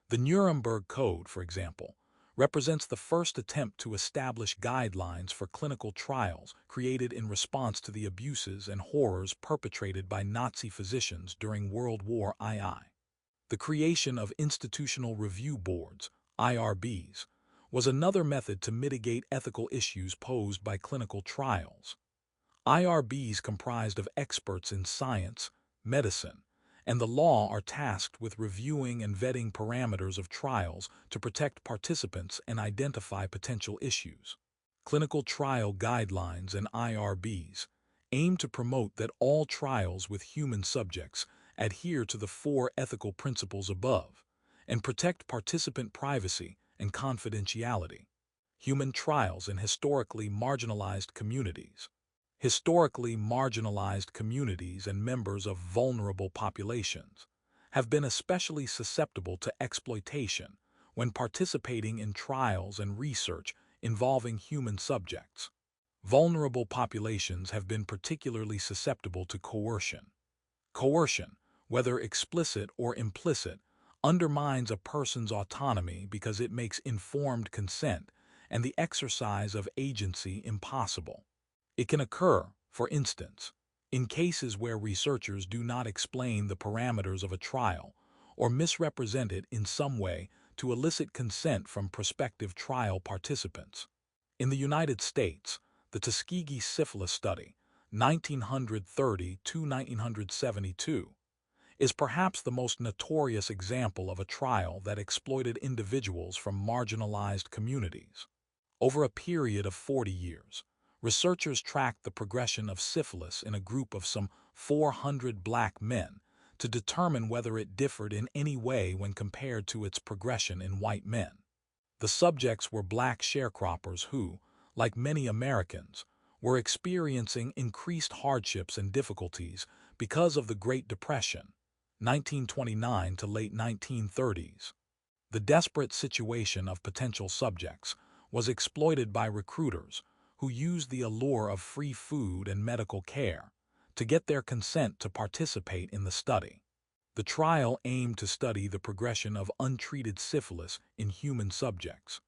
S1: The Nuremberg Code, for example, represents the first attempt to establish guidelines for clinical trials created in response to the abuses and horrors perpetrated by Nazi physicians during World War II. The creation of institutional review boards, IRBs, was another method to mitigate ethical issues posed by clinical trials. IRBs comprised of experts in science, medicine, and the law are tasked with reviewing and vetting parameters of trials to protect participants and identify potential issues. Clinical trial guidelines and IRBs aim to promote that all trials with human subjects adhere to the 4 ethical principles above and protect participant privacy and confidentiality. Human trials in historically marginalized communities. Historically marginalized communities and members of vulnerable populations have been especially susceptible to exploitation when participating in trials and research involving human subjects. Vulnerable populations have been particularly susceptible to coercion. Coercion, whether explicit or implicit, undermines a person's autonomy because it makes informed consent and the exercise of agency impossible. It can occur, for instance, in cases where researchers do not explain the parameters of a trial or misrepresent it in some way to elicit consent from prospective trial participants. In the United States, the Tuskegee Syphilis Study, 1930 to 1972, is perhaps the most notorious example of a trial that exploited individuals from marginalized communities. Over a period of 40 years, researchers tracked the progression of syphilis in a group of some 400 black men to determine whether it differed in any way when compared to its progression in white men. The subjects were black sharecroppers who, like many Americans, were experiencing increased hardships and difficulties because of the Great Depression, 1929 to late 1930s. The desperate situation of potential subjects was exploited by recruiters who used the allure of free food and medical care to get their consent to participate in the study. The trial aimed to study the progression of untreated syphilis in human subjects.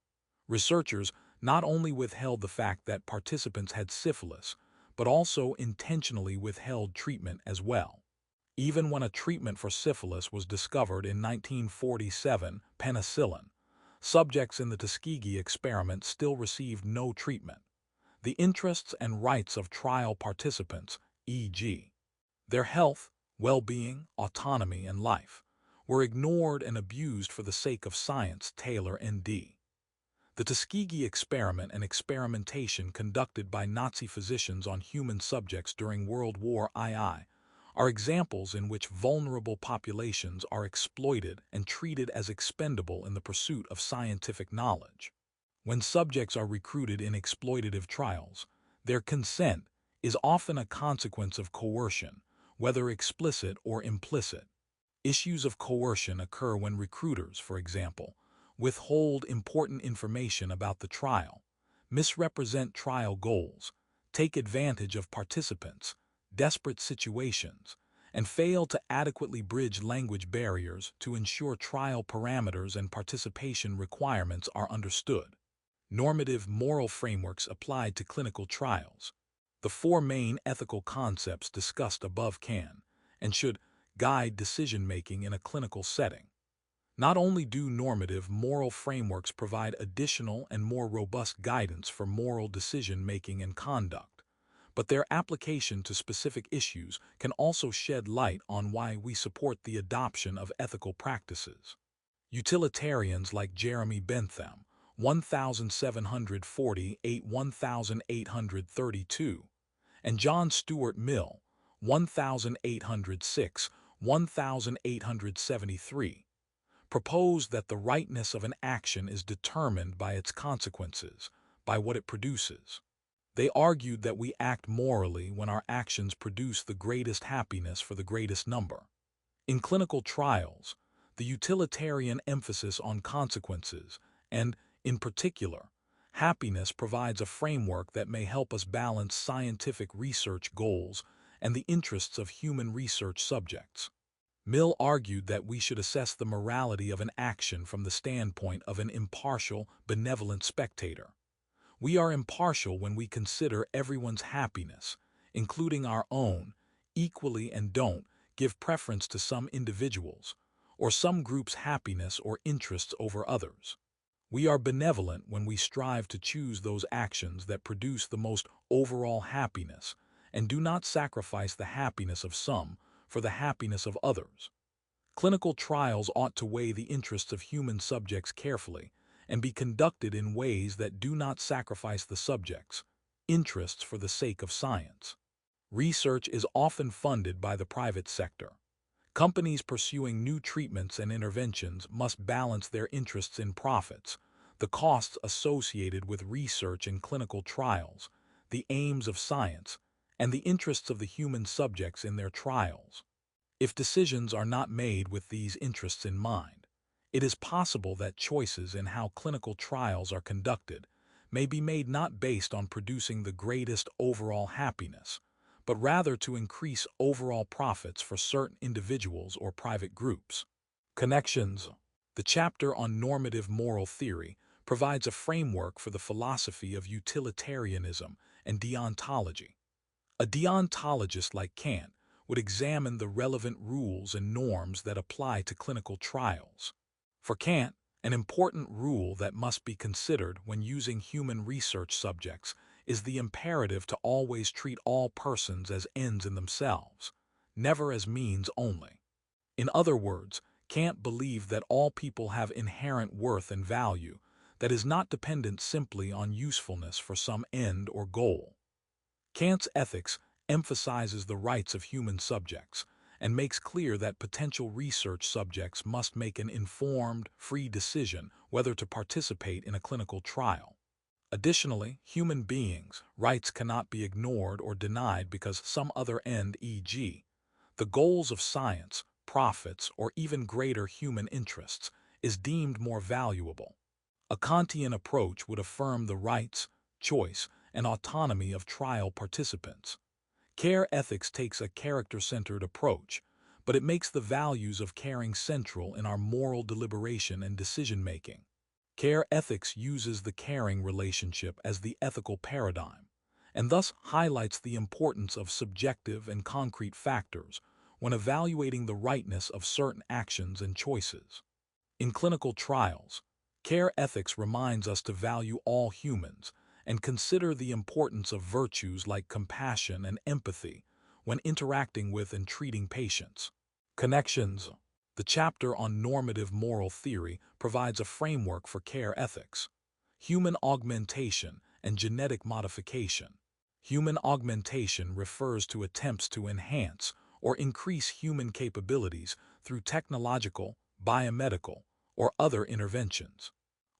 S1: Researchers not only withheld the fact that participants had syphilis, but also intentionally withheld treatment as well. Even when a treatment for syphilis was discovered in 1947, penicillin, subjects in the Tuskegee experiment still received no treatment. The interests and rights of trial participants, e.g., their health, well-being, autonomy, and life, were ignored and abused for the sake of science. Taylor, N.D. The Tuskegee experiment and experimentation conducted by Nazi physicians on human subjects during World War II are examples in which vulnerable populations are exploited and treated as expendable in the pursuit of scientific knowledge. When subjects are recruited in exploitative trials, their consent is often a consequence of coercion, whether explicit or implicit. Issues of coercion occur when recruiters, for example, withhold important information about the trial, misrepresent trial goals, take advantage of participants, desperate situations, and fail to adequately bridge language barriers to ensure trial parameters and participation requirements are understood. Normative moral frameworks applied to clinical trials. The four main ethical concepts discussed above can and should guide decision-making in a clinical setting. Not only do normative moral frameworks provide additional and more robust guidance for moral decision-making and conduct, but their application to specific issues can also shed light on why we support the adoption of ethical practices. Utilitarians like Jeremy Bentham, 1740–1832, and John Stuart Mill, 1806–1873, proposed that the rightness of an action is determined by its consequences, by what it produces. They argued that we act morally when our actions produce the greatest happiness for the greatest number. In clinical trials, the utilitarian emphasis on consequences and, in particular, happiness provides a framework that may help us balance scientific research goals and the interests of human research subjects. Mill argued that we should assess the morality of an action from the standpoint of an impartial, benevolent spectator. We are impartial when we consider everyone's happiness, including our own, equally, and don't give preference to some individuals or some groups' happiness or interests over others. We are benevolent when we strive to choose those actions that produce the most overall happiness and do not sacrifice the happiness of some for the happiness of others. Clinical trials ought to weigh the interests of human subjects carefully and be conducted in ways that do not sacrifice the subjects' interests for the sake of science. Research is often funded by the private sector. Companies pursuing new treatments and interventions must balance their interests in profits, the costs associated with research and clinical trials, the aims of science, and the interests of the human subjects in their trials. If decisions are not made with these interests in mind, it is possible that choices in how clinical trials are conducted may be made not based on producing the greatest overall happiness, but rather to increase overall profits for certain individuals or private groups. Connections. The chapter on normative moral theory provides a framework for the philosophy of utilitarianism and deontology. A deontologist like Kant would examine the relevant rules and norms that apply to clinical trials. For Kant, an important rule that must be considered when using human research subjects is the imperative to always treat all persons as ends in themselves, never as means only. In other words, Kant believed that all people have inherent worth and value that is not dependent simply on usefulness for some end or goal. Kant's ethics emphasizes the rights of human subjects and makes clear that potential research subjects must make an informed, free decision whether to participate in a clinical trial. Additionally, human beings' rights cannot be ignored or denied because some other end, e.g., the goals of science, profits, or even greater human interests, is deemed more valuable. A Kantian approach would affirm the rights, choice, and autonomy of trial participants. Care ethics takes a character-centered approach, but it makes the values of caring central in our moral deliberation and decision-making. Care ethics uses the caring relationship as the ethical paradigm, and thus highlights the importance of subjective and concrete factors when evaluating the rightness of certain actions and choices. In clinical trials, care ethics reminds us to value all humans and consider the importance of virtues like compassion and empathy when interacting with and treating patients. Connections. The chapter on normative moral theory provides a framework for care ethics. Human augmentation and genetic modification. Human augmentation refers to attempts to enhance or increase human capabilities through technological, biomedical, or other interventions.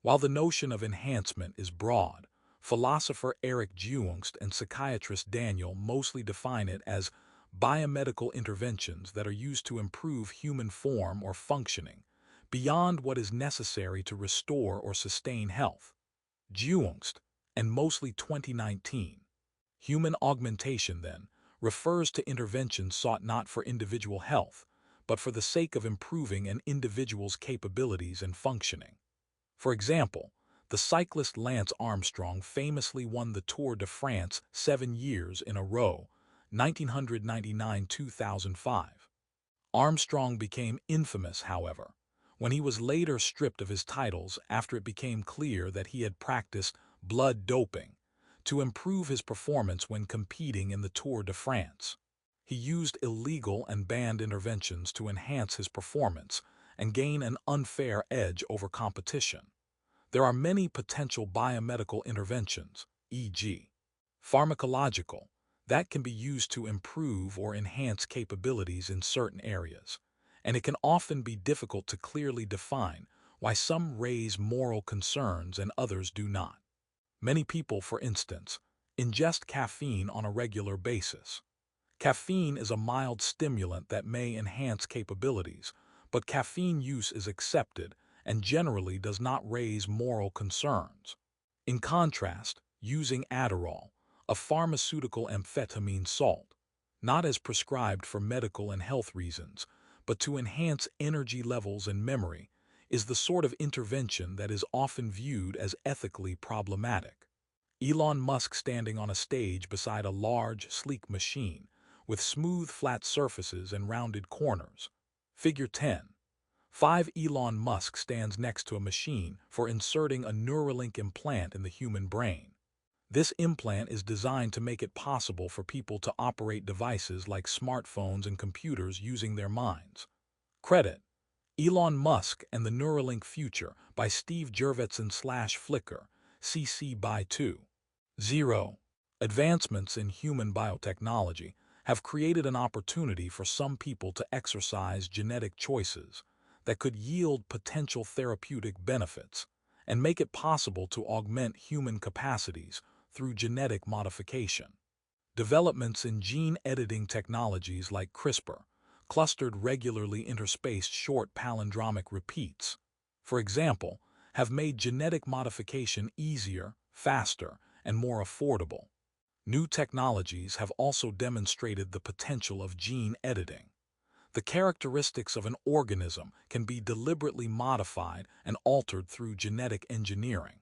S1: While the notion of enhancement is broad, philosopher Eric Jungst and psychiatrist Daniel mostly define it as biomedical interventions that are used to improve human form or functioning beyond what is necessary to restore or sustain health. Jungst, and mostly 2019. Human augmentation, then, refers to interventions sought not for individual health, but for the sake of improving an individual's capabilities and functioning. For example, the cyclist Lance Armstrong famously won the Tour de France 7 years in a row, 1999-2005. Armstrong became infamous, however, when he was later stripped of his titles after it became clear that he had practiced blood doping to improve his performance when competing in the Tour de France. He used illegal and banned interventions to enhance his performance and gain an unfair edge over competition. There are many potential biomedical interventions, e.g., pharmacological, that can be used to improve or enhance capabilities in certain areas, and it can often be difficult to clearly define why some raise moral concerns and others do not. Many people, for instance, ingest caffeine on a regular basis. Caffeine is a mild stimulant that may enhance capabilities, but caffeine use is accepted and generally does not raise moral concerns. In contrast, using Adderall, a pharmaceutical amphetamine salt, not as prescribed for medical and health reasons, but to enhance energy levels and memory, is the sort of intervention that is often viewed as ethically problematic. Elon Musk standing on a stage beside a large, sleek machine with smooth, flat surfaces and rounded corners. Figure 10. 5. Elon Musk stands next to a machine for inserting a Neuralink implant in the human brain. This implant is designed to make it possible for people to operate devices like smartphones and computers using their minds. Credit: Elon Musk and the Neuralink Future by Steve Jurvetson/Flickr, CC by 2. 0. Advancements in human biotechnology have created an opportunity for some people to exercise genetic choices that could yield potential therapeutic benefits and make it possible to augment human capacities through genetic modification. Developments in gene editing technologies like CRISPR, clustered regularly interspaced short palindromic repeats, for example, have made genetic modification easier, faster, and more affordable. New technologies have also demonstrated the potential of gene editing. The characteristics of an organism can be deliberately modified and altered through genetic engineering.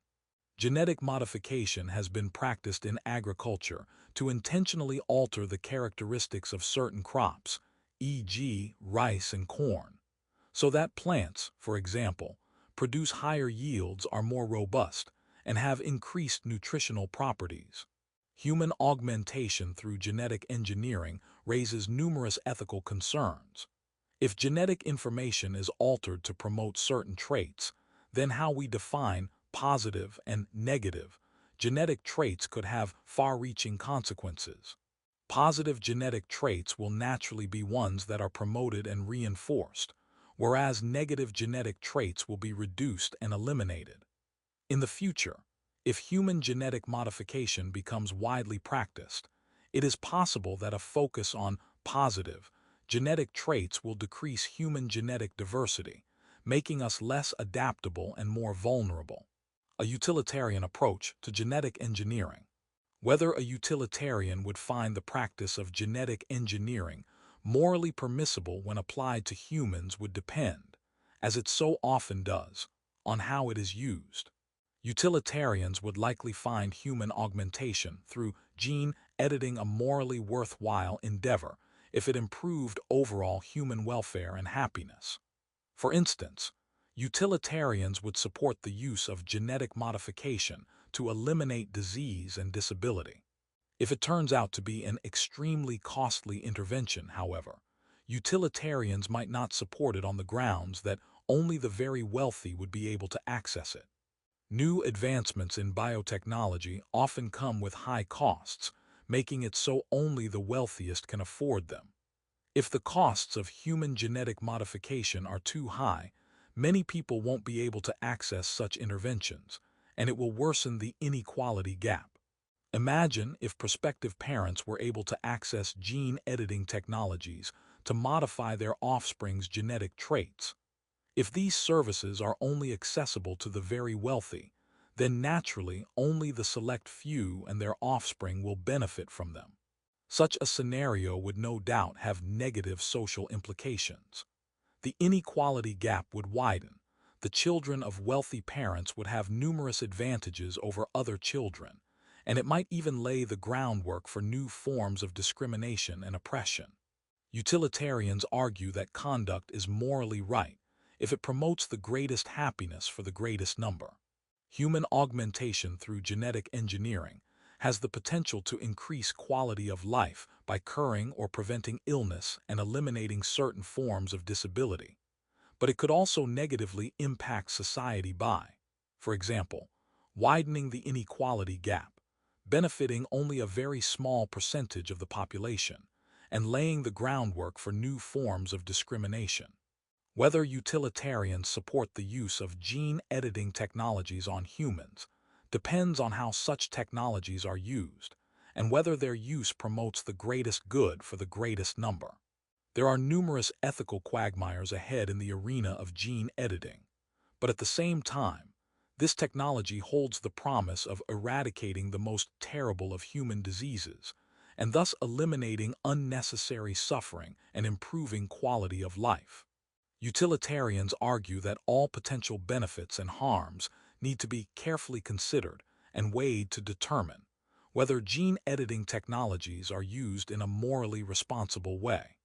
S1: Genetic modification has been practiced in agriculture to intentionally alter the characteristics of certain crops, e.g., rice and corn, so that plants, for example, produce higher yields, are more robust, and have increased nutritional properties. Human augmentation through genetic engineering raises numerous ethical concerns. If genetic information is altered to promote certain traits, then how we define positive and negative genetic traits could have far-reaching consequences. Positive genetic traits will naturally be ones that are promoted and reinforced, whereas negative genetic traits will be reduced and eliminated. In the future, if human genetic modification becomes widely practiced, it is possible that a focus on positive genetic traits will decrease human genetic diversity, making us less adaptable and more vulnerable. A utilitarian approach to genetic engineering. Whether a utilitarian would find the practice of genetic engineering morally permissible when applied to humans would depend, as it so often does, on how it is used. Utilitarians would likely find human augmentation through gene editing a morally worthwhile endeavor if it improved overall human welfare and happiness. For instance, utilitarians would support the use of genetic modification to eliminate disease and disability. If it turns out to be an extremely costly intervention, however, utilitarians might not support it on the grounds that only the very wealthy would be able to access it. New advancements in biotechnology often come with high costs, making it so only the wealthiest can afford them. If the costs of human genetic modification are too high, many people won't be able to access such interventions, and it will worsen the inequality gap. Imagine if prospective parents were able to access gene editing technologies to modify their offspring's genetic traits. If these services are only accessible to the very wealthy, then naturally only the select few and their offspring will benefit from them. Such a scenario would no doubt have negative social implications. The inequality gap would widen. The children of wealthy parents would have numerous advantages over other children, and it might even lay the groundwork for new forms of discrimination and oppression. Utilitarians argue that conduct is morally right if it promotes the greatest happiness for the greatest number. Human augmentation through genetic engineering has the potential to increase quality of life by curing or preventing illness and eliminating certain forms of disability. But it could also negatively impact society by, for example, widening the inequality gap, benefiting only a very small percentage of the population, and laying the groundwork for new forms of discrimination. Whether utilitarians support the use of gene editing technologies on humans depends on how such technologies are used and whether their use promotes the greatest good for the greatest number. There are numerous ethical quagmires ahead in the arena of gene editing, but at the same time, this technology holds the promise of eradicating the most terrible of human diseases and thus eliminating unnecessary suffering and improving quality of life. Utilitarians argue that all potential benefits and harms need to be carefully considered and weighed to determine whether gene editing technologies are used in a morally responsible way.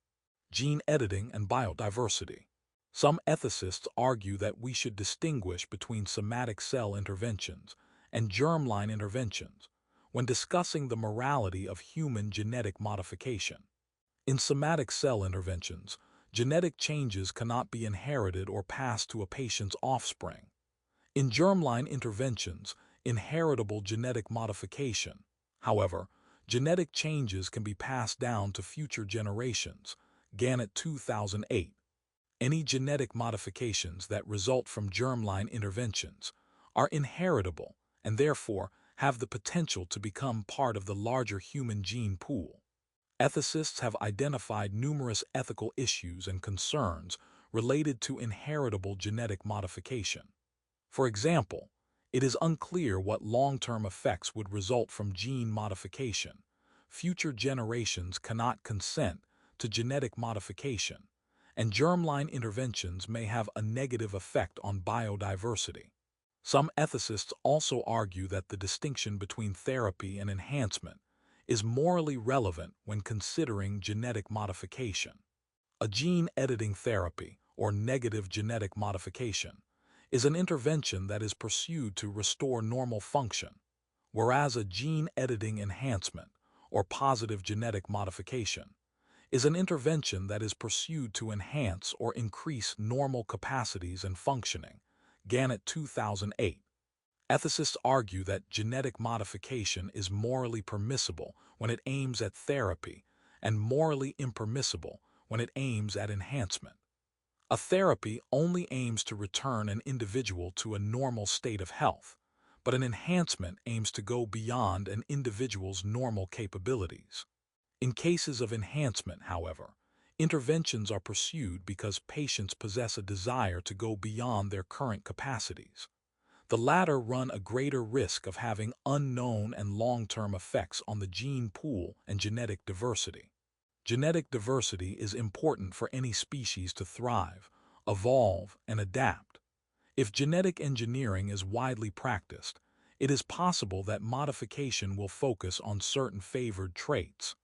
S1: Gene editing and biodiversity. Some ethicists argue that we should distinguish between somatic cell interventions and germline interventions when discussing the morality of human genetic modification. In somatic cell interventions, genetic changes cannot be inherited or passed to a patient's offspring. In germline interventions, inheritable genetic modification, however, genetic changes can be passed down to future generations. Gannett 2008. Any genetic modifications that result from germline interventions are inheritable and therefore have the potential to become part of the larger human gene pool. Ethicists have identified numerous ethical issues and concerns related to inheritable genetic modification. For example, it is unclear what long-term effects would result from gene modification. Future generations cannot consent to genetic modification, and germline interventions may have a negative effect on biodiversity. Some ethicists also argue that the distinction between therapy and enhancement is morally relevant when considering genetic modification. A gene editing therapy, or negative genetic modification, is an intervention that is pursued to restore normal function, whereas a gene editing enhancement, or positive genetic modification, is an intervention that is pursued to enhance or increase normal capacities and functioning. Gannett 2008. Ethicists argue that genetic modification is morally permissible when it aims at therapy and morally impermissible when it aims at enhancement. A therapy only aims to return an individual to a normal state of health, but an enhancement aims to go beyond an individual's normal capabilities. In cases of enhancement, however, interventions are pursued because patients possess a desire to go beyond their current capacities. The latter run a greater risk of having unknown and long-term effects on the gene pool and genetic diversity. Genetic diversity is important for any species to thrive, evolve, and adapt. If genetic engineering is widely practiced, it is possible that modification will focus on certain favored traits.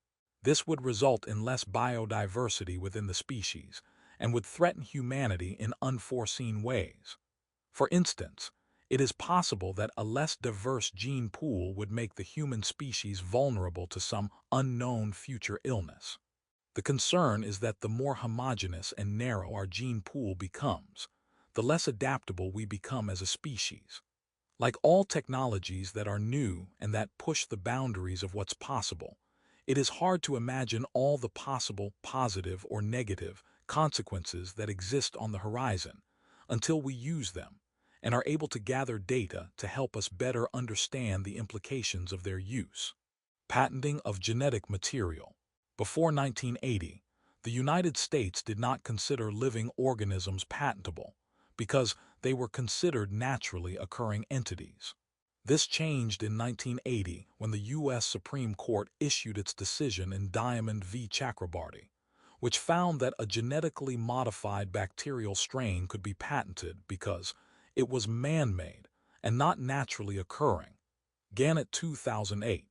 S1: This would result in less biodiversity within the species and would threaten humanity in unforeseen ways. For instance, it is possible that a less diverse gene pool would make the human species vulnerable to some unknown future illness. The concern is that the more homogeneous and narrow our gene pool becomes, the less adaptable we become as a species. Like all technologies that are new and that push the boundaries of what's possible, it is hard to imagine all the possible positive or negative consequences that exist on the horizon until we use them and are able to gather data to help us better understand the implications of their use. Patenting of genetic material. Before 1980, the United States did not consider living organisms patentable because they were considered naturally occurring entities. This changed in 1980 when the U.S. Supreme Court issued its decision in Diamond v. Chakrabarty, which found that a genetically modified bacterial strain could be patented because it was man-made and not naturally occurring. Gannett 2008.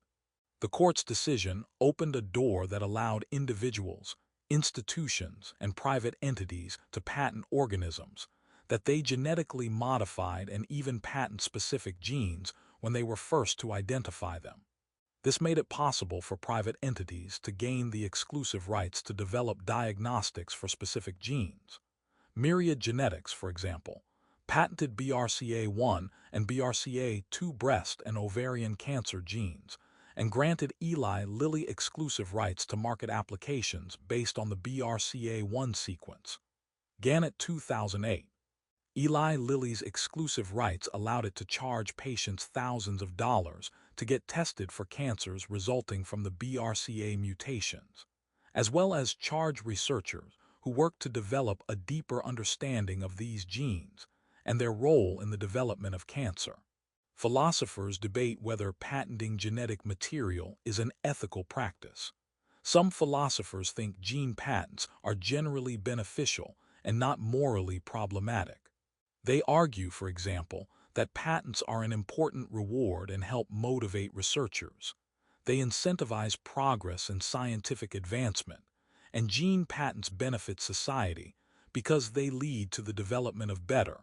S1: The court's decision opened a door that allowed individuals, institutions, and private entities to patent organisms that they genetically modified and even patent specific genes when they were first to identify them. This made it possible for private entities to gain the exclusive rights to develop diagnostics for specific genes. Myriad Genetics, for example, patented BRCA1 and BRCA2 breast and ovarian cancer genes, and granted Eli Lilly exclusive rights to market applications based on the BRCA1 sequence. Gannett 2008. Eli Lilly's exclusive rights allowed it to charge patients thousands of dollars to get tested for cancers resulting from the BRCA mutations, as well as charge researchers who worked to develop a deeper understanding of these genes and their role in the development of cancer. Philosophers debate whether patenting genetic material is an ethical practice. Some philosophers think gene patents are generally beneficial and not morally problematic. They argue, for example, that patents are an important reward and help motivate researchers. They incentivize progress and scientific advancement, and gene patents benefit society because they lead to the development of better,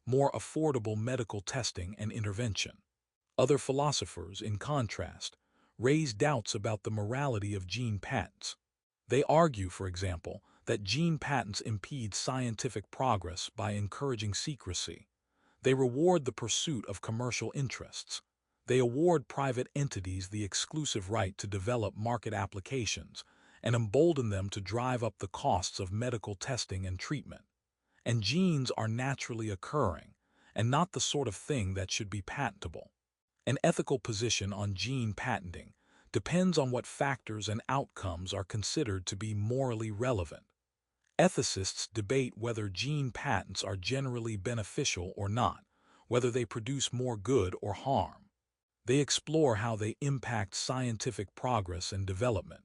S1: more affordable medical testing and intervention. Other philosophers, in contrast, raise doubts about the morality of gene patents. They argue, for example, that gene patents impede scientific progress by encouraging secrecy. They reward the pursuit of commercial interests. They award private entities the exclusive right to develop market applications and embolden them to drive up the costs of medical testing and treatment. And genes are naturally occurring and not the sort of thing that should be patentable. An ethical position on gene patenting depends on what factors and outcomes are considered to be morally relevant. Ethicists debate whether gene patents are generally beneficial or not, whether they produce more good or harm. They explore how they impact scientific progress and development,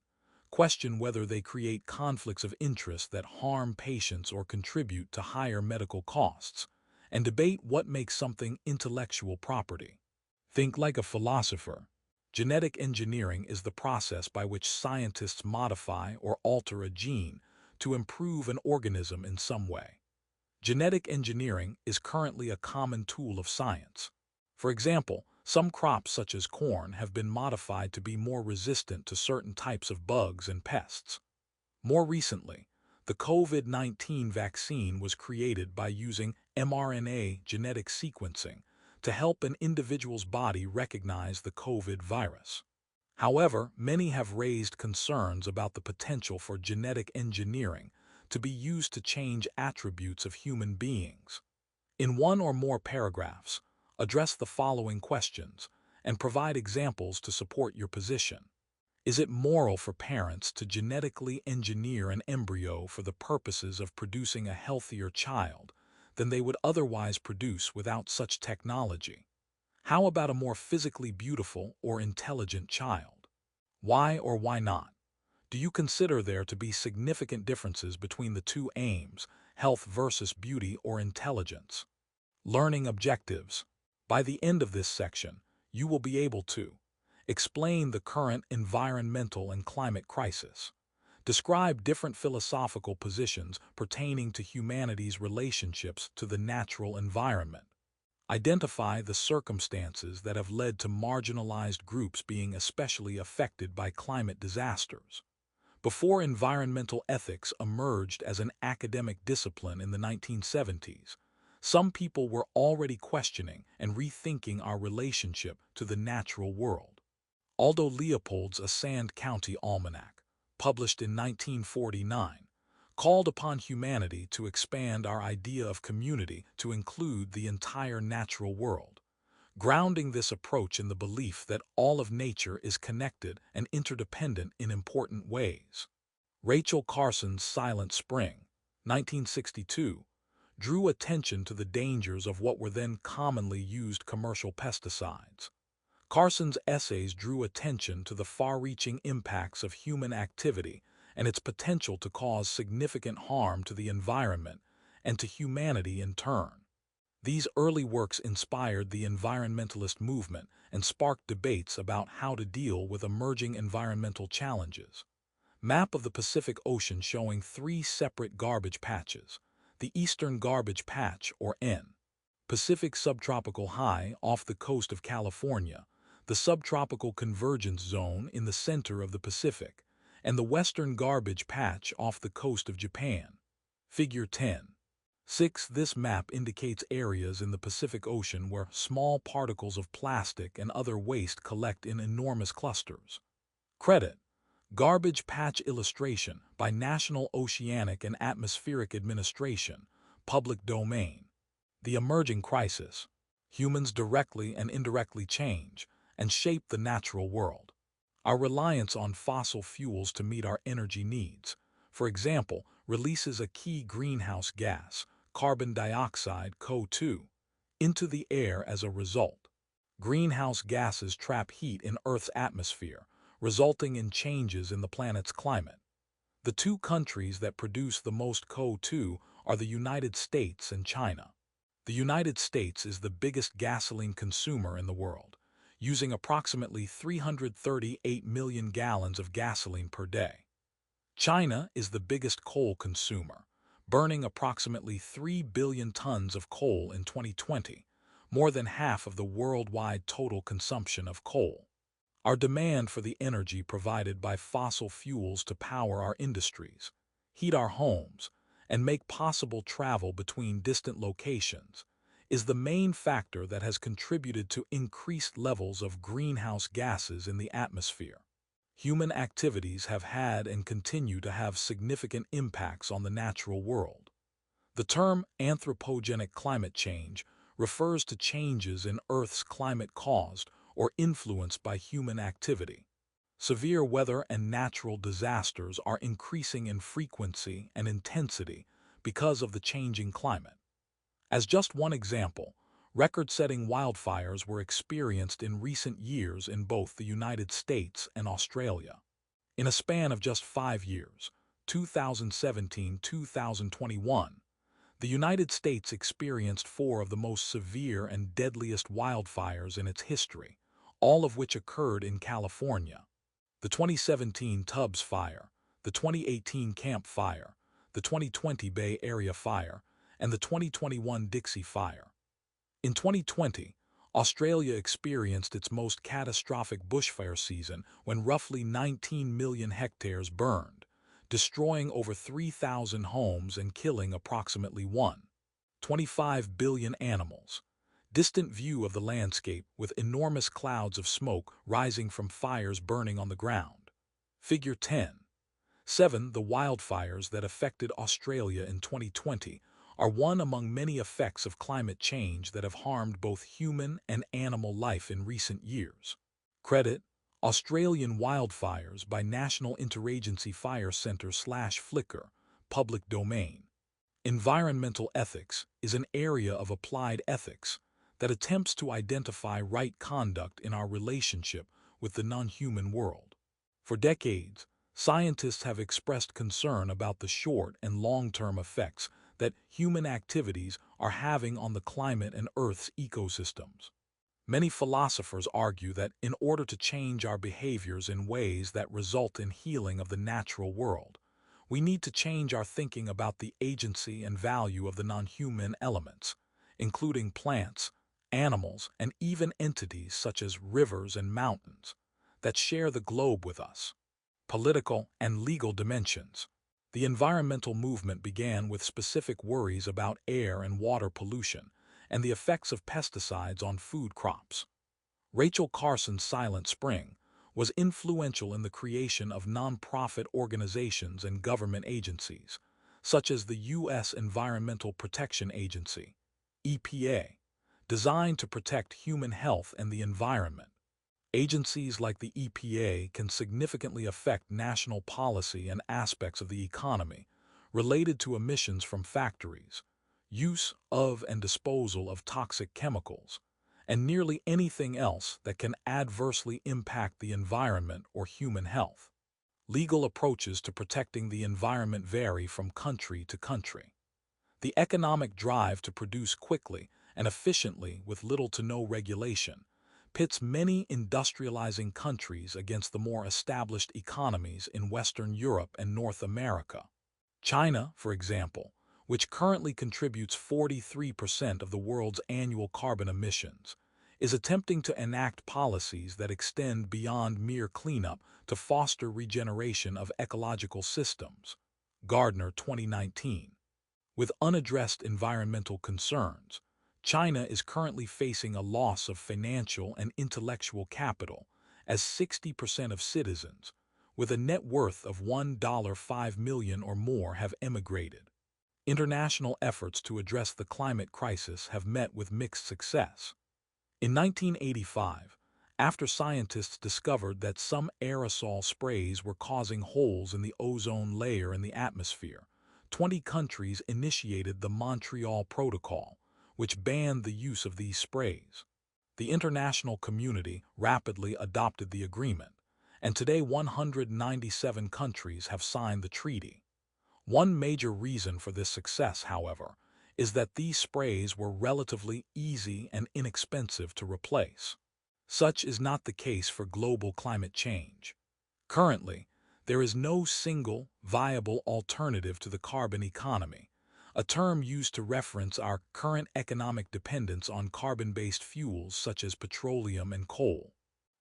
S1: question whether they create conflicts of interest that harm patients or contribute to higher medical costs, and debate what makes something intellectual property. Think like a philosopher. Genetic engineering is the process by which scientists modify or alter a gene to improve an organism in some way. Genetic engineering is currently a common tool of science. For example, some crops such as corn have been modified to be more resistant to certain types of bugs and pests. More recently, the COVID-19 vaccine was created by using mRNA genetic sequencing to help an individual's body recognize the COVID virus. However, many have raised concerns about the potential for genetic engineering to be used to change attributes of human beings. In one or more paragraphs, address the following questions and provide examples to support your position. Is it moral for parents to genetically engineer an embryo for the purposes of producing a healthier child than they would otherwise produce without such technology. How about a more physically beautiful or intelligent child? Why or why not? Do you consider there to be significant differences between the two aims, health versus beauty or intelligence? Learning objectives. By the end of this section, you will be able to explain the current environmental and climate crisis, describe different philosophical positions pertaining to humanity's relationships to the natural environment, identify the circumstances that have led to marginalized groups being especially affected by climate disasters. Before environmental ethics emerged as an academic discipline in the 1970s, some people were already questioning and rethinking our relationship to the natural world. Aldo Leopold's A Sand County Almanac, published in 1949, called upon humanity to expand our idea of community to include the entire natural world, grounding this approach in the belief that all of nature is connected and interdependent in important ways. Rachel Carson's Silent Spring, 1962, drew attention to the dangers of what were then commonly used commercial pesticides. Carson's essays drew attention to the far-reaching impacts of human activity and its potential to cause significant harm to the environment and to humanity in turn. These early works inspired the environmentalist movement and sparked debates about how to deal with emerging environmental challenges. Map of the Pacific Ocean showing 3 separate garbage patches. The Eastern Garbage Patch, or N. Pacific Subtropical High off the coast of California, the Subtropical Convergence Zone in the center of the Pacific, and the Western Garbage Patch off the coast of Japan. Figure 10. 6. This map indicates areas in the Pacific Ocean where small particles of plastic and other waste collect in enormous clusters. Credit: Garbage Patch Illustration by National Oceanic and Atmospheric Administration, public domain. The emerging crisis. Humans directly and indirectly change and shape the natural world. Our reliance on fossil fuels to meet our energy needs, for example, releases a key greenhouse gas, carbon dioxide (CO2), into the air as a result. Greenhouse gases trap heat in Earth's atmosphere, resulting in changes in the planet's climate. The two countries that produce the most CO2 are the United States and China. The United States is the biggest gasoline consumer in the world, using approximately 338 million gallons of gasoline per day. China is the biggest coal consumer, burning approximately 3 billion tons of coal in 2020, more than half of the worldwide total consumption of coal. Our demand for the energy provided by fossil fuels to power our industries, heat our homes, and make possible travel between distant locations is the main factor that has contributed to increased levels of greenhouse gases in the atmosphere. Human activities have had and continue to have significant impacts on the natural world. The term anthropogenic climate change refers to changes in Earth's climate caused or influenced by human activity. Severe weather and natural disasters are increasing in frequency and intensity because of the changing climate. As just one example, record-setting wildfires were experienced in recent years in both the United States and Australia. In a span of just 5 years, 2017-2021, the United States experienced 4 of the most severe and deadliest wildfires in its history, all of which occurred in California. The 2017 Tubbs Fire, the 2018 Camp Fire, the 2020 Bay Area Fire, and the 2021 Dixie Fire. In 2020, Australia experienced its most catastrophic bushfire season when roughly 19 million hectares burned, destroying over 3,000 homes and killing approximately 1.25 billion animals. Distant view of the landscape with enormous clouds of smoke rising from fires burning on the ground. Figure 10. 7. The wildfires that affected Australia in 2020 are one among many effects of climate change that have harmed both human and animal life in recent years. Credit: Australian Wildfires by National Interagency Fire Centre /Flickr, public domain. Environmental ethics is an area of applied ethics that attempts to identify right conduct in our relationship with the non-human world. For decades, scientists have expressed concern about the short and long-term effects that human activities are having on the climate and Earth's ecosystems. Many philosophers argue that in order to change our behaviors in ways that result in healing of the natural world, we need to change our thinking about the agency and value of the non-human elements, including plants, animals, and even entities such as rivers and mountains that share the globe with us. Political and legal dimensions. The environmental movement began with specific worries about air and water pollution and the effects of pesticides on food crops. Rachel Carson's Silent Spring was influential in the creation of nonprofit organizations and government agencies, such as the U.S. Environmental Protection Agency, EPA, designed to protect human health and the environment. Agencies like the EPA can significantly affect national policy and aspects of the economy related to emissions from factories, use of and disposal of toxic chemicals, and nearly anything else that can adversely impact the environment or human health. Legal approaches to protecting the environment vary from country to country. The economic drive to produce quickly and efficiently with little to no regulation pits many industrializing countries against the more established economies in Western Europe and North America. China, for example, which currently contributes 43% of the world's annual carbon emissions, is attempting to enact policies that extend beyond mere cleanup to foster regeneration of ecological systems. Gardner, 2019. With unaddressed environmental concerns, China is currently facing a loss of financial and intellectual capital as 60% of citizens with a net worth of $1.5 million or more have emigrated. International efforts to address the climate crisis have met with mixed success. In 1985, after scientists discovered that some aerosol sprays were causing holes in the ozone layer in the atmosphere, 20 countries initiated the Montreal Protocol, which banned the use of these sprays. The international community rapidly adopted the agreement, and today 197 countries have signed the treaty. One major reason for this success, however, is that these sprays were relatively easy and inexpensive to replace. Such is not the case for global climate change. Currently, there is no single, viable alternative to the carbon economy, a term used to reference our current economic dependence on carbon-based fuels such as petroleum and coal.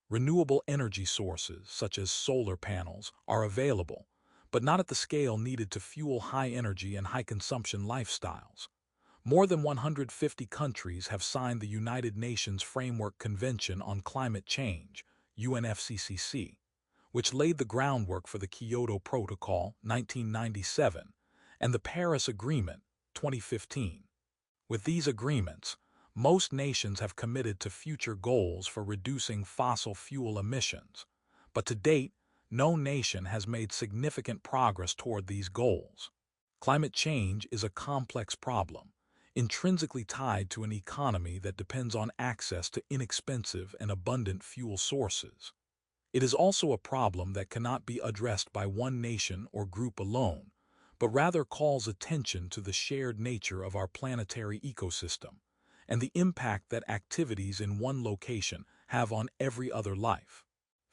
S1: Renewable energy sources, such as solar panels, are available, but not at the scale needed to fuel high-energy and high-consumption lifestyles. More than 150 countries have signed the United Nations Framework Convention on Climate Change, UNFCCC, which laid the groundwork for the Kyoto Protocol, 1997, and the Paris Agreement, 2015. With these agreements, most nations have committed to future goals for reducing fossil fuel emissions, but to date, no nation has made significant progress toward these goals. Climate change is a complex problem, intrinsically tied to an economy that depends on access to inexpensive and abundant fuel sources. It is also a problem that cannot be addressed by one nation or group alone, but rather calls attention to the shared nature of our planetary ecosystem and the impact that activities in one location have on every other life.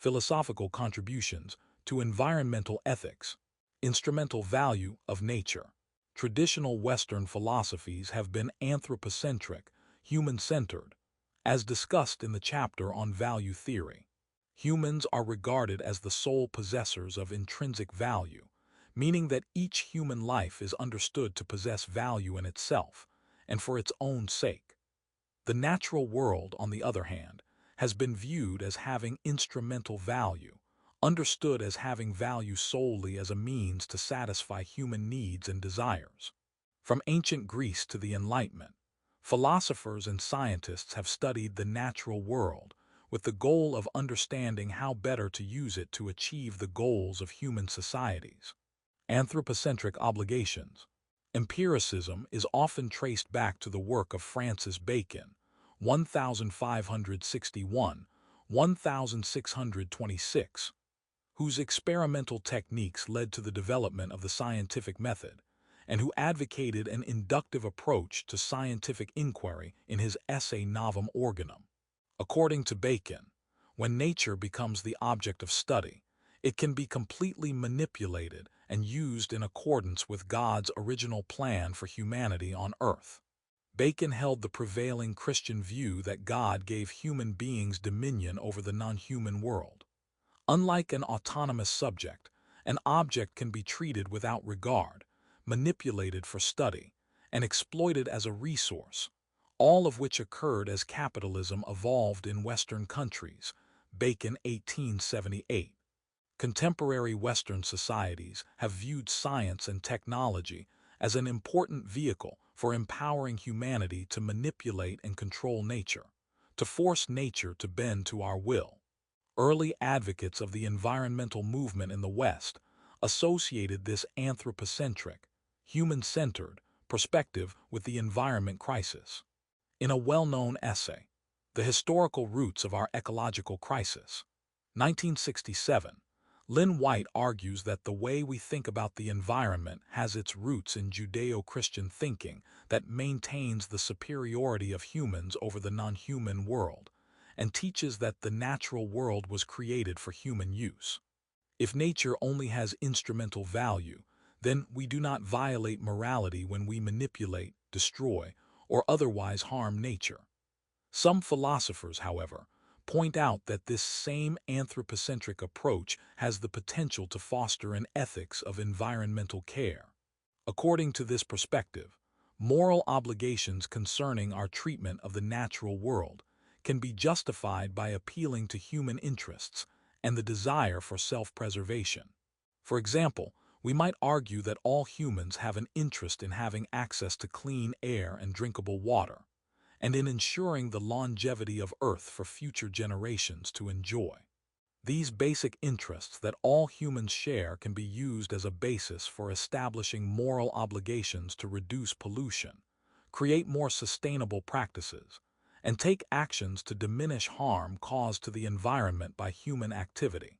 S1: Philosophical contributions to environmental ethics. Instrumental value of nature. Traditional Western philosophies have been anthropocentric, human-centered, as discussed in the chapter on value theory. Humans are regarded as the sole possessors of intrinsic value, meaning that each human life is understood to possess value in itself and for its own sake. The natural world, on the other hand, has been viewed as having instrumental value, understood as having value solely as a means to satisfy human needs and desires. From ancient Greece to the Enlightenment, philosophers and scientists have studied the natural world with the goal of understanding how better to use it to achieve the goals of human societies. Anthropocentric obligations. Empiricism is often traced back to the work of Francis Bacon, 1561–1626, whose experimental techniques led to the development of the scientific method, and who advocated an inductive approach to scientific inquiry in his essay Novum Organum. According to Bacon, when nature becomes the object of study, it can be completely manipulated and used in accordance with God's original plan for humanity on earth. Bacon held the prevailing Christian view that God gave human beings dominion over the non-human world. Unlike an autonomous subject, an object can be treated without regard, manipulated for study, and exploited as a resource, all of which occurred as capitalism evolved in Western countries. Bacon, 1878. Contemporary Western societies have viewed science and technology as an important vehicle for empowering humanity to manipulate and control nature, to force nature to bend to our will. Early advocates of the environmental movement in the West associated this anthropocentric, human-centered perspective with the environment crisis. In a well-known essay, The Historical Roots of Our Ecological Crisis, 1967, Lynn White argues that the way we think about the environment has its roots in Judeo-Christian thinking that maintains the superiority of humans over the non-human world, and teaches that the natural world was created for human use. If nature only has instrumental value, then we do not violate morality when we manipulate, destroy, or otherwise harm nature. Some philosophers, however, point out that this same anthropocentric approach has the potential to foster an ethics of environmental care. According to this perspective, moral obligations concerning our treatment of the natural world can be justified by appealing to human interests and the desire for self-preservation. For example, we might argue that all humans have an interest in having access to clean air and drinkable water, and in ensuring the longevity of Earth for future generations to enjoy. These basic interests that all humans share can be used as a basis for establishing moral obligations to reduce pollution, create more sustainable practices, and take actions to diminish harm caused to the environment by human activity.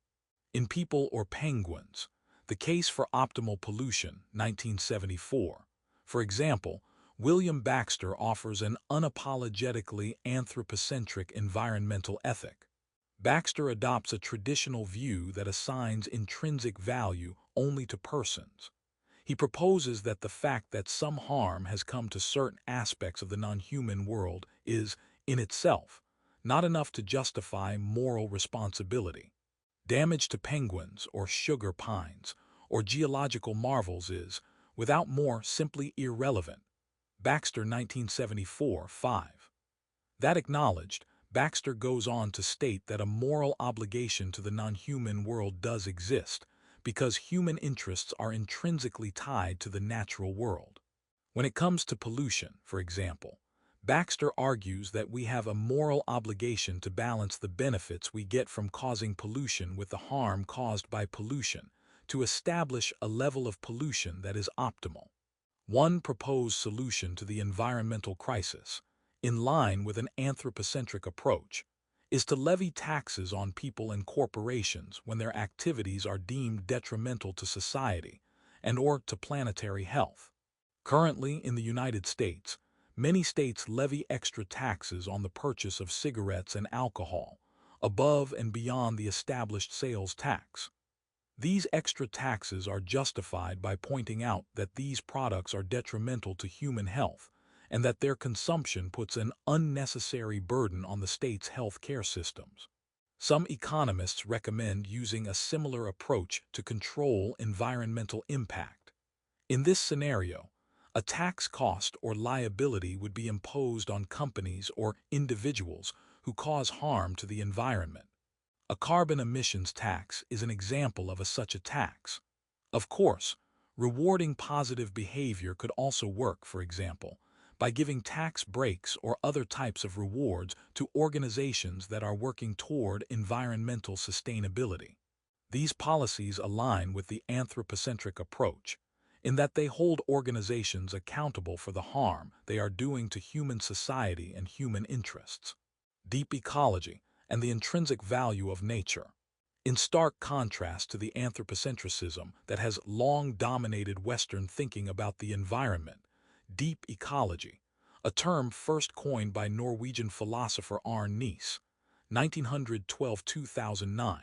S1: In People or Penguins, The Case for Optimal Pollution, 1974, for example, William Baxter offers an unapologetically anthropocentric environmental ethic. Baxter adopts a traditional view that assigns intrinsic value only to persons. He proposes that the fact that some harm has come to certain aspects of the non-human world is, in itself, not enough to justify moral responsibility. Damage to penguins or sugar pines or geological marvels is, without more, simply irrelevant. Baxter, 1974, 5. That acknowledged, Baxter goes on to state that a moral obligation to the non-human world does exist, because human interests are intrinsically tied to the natural world. When it comes to pollution, for example, Baxter argues that we have a moral obligation to balance the benefits we get from causing pollution with the harm caused by pollution, to establish a level of pollution that is optimal. One proposed solution to the environmental crisis, in line with an anthropocentric approach, is to levy taxes on people and corporations when their activities are deemed detrimental to society and/or to planetary health. Currently, in the United States, many states levy extra taxes on the purchase of cigarettes and alcohol, above and beyond the established sales tax. These extra taxes are justified by pointing out that these products are detrimental to human health and that their consumption puts an unnecessary burden on the state's health care systems. Some economists recommend using a similar approach to control environmental impact. In this scenario, a tax cost or liability would be imposed on companies or individuals who cause harm to the environment. A carbon emissions tax is an example of such a tax. Of course, rewarding positive behavior could also work, for example, by giving tax breaks or other types of rewards to organizations that are working toward environmental sustainability. These policies align with the anthropocentric approach, in that they hold organizations accountable for the harm they are doing to human society and human interests. Deep ecology and the intrinsic value of nature. In stark contrast to the anthropocentrism that has long dominated Western thinking about the environment, deep ecology, a term first coined by Norwegian philosopher Arne Nies, 1912-2009,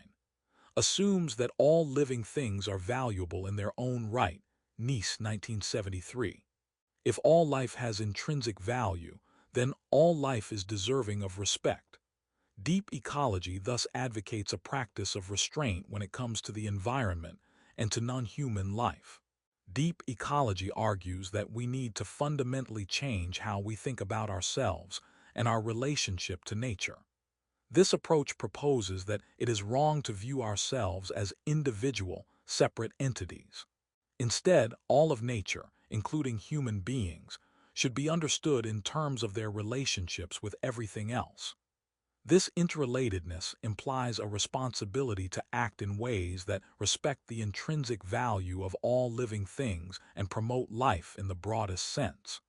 S1: assumes that all living things are valuable in their own right, Nies, 1973. If all life has intrinsic value, then all life is deserving of respect. Deep ecology thus advocates a practice of restraint when it comes to the environment and to non-human life. Deep ecology argues that we need to fundamentally change how we think about ourselves and our relationship to nature. This approach proposes that it is wrong to view ourselves as individual, separate entities. Instead, all of nature, including human beings, should be understood in terms of their relationships with everything else. This interrelatedness implies a responsibility to act in ways that respect the intrinsic value of all living things and promote life in the broadest sense.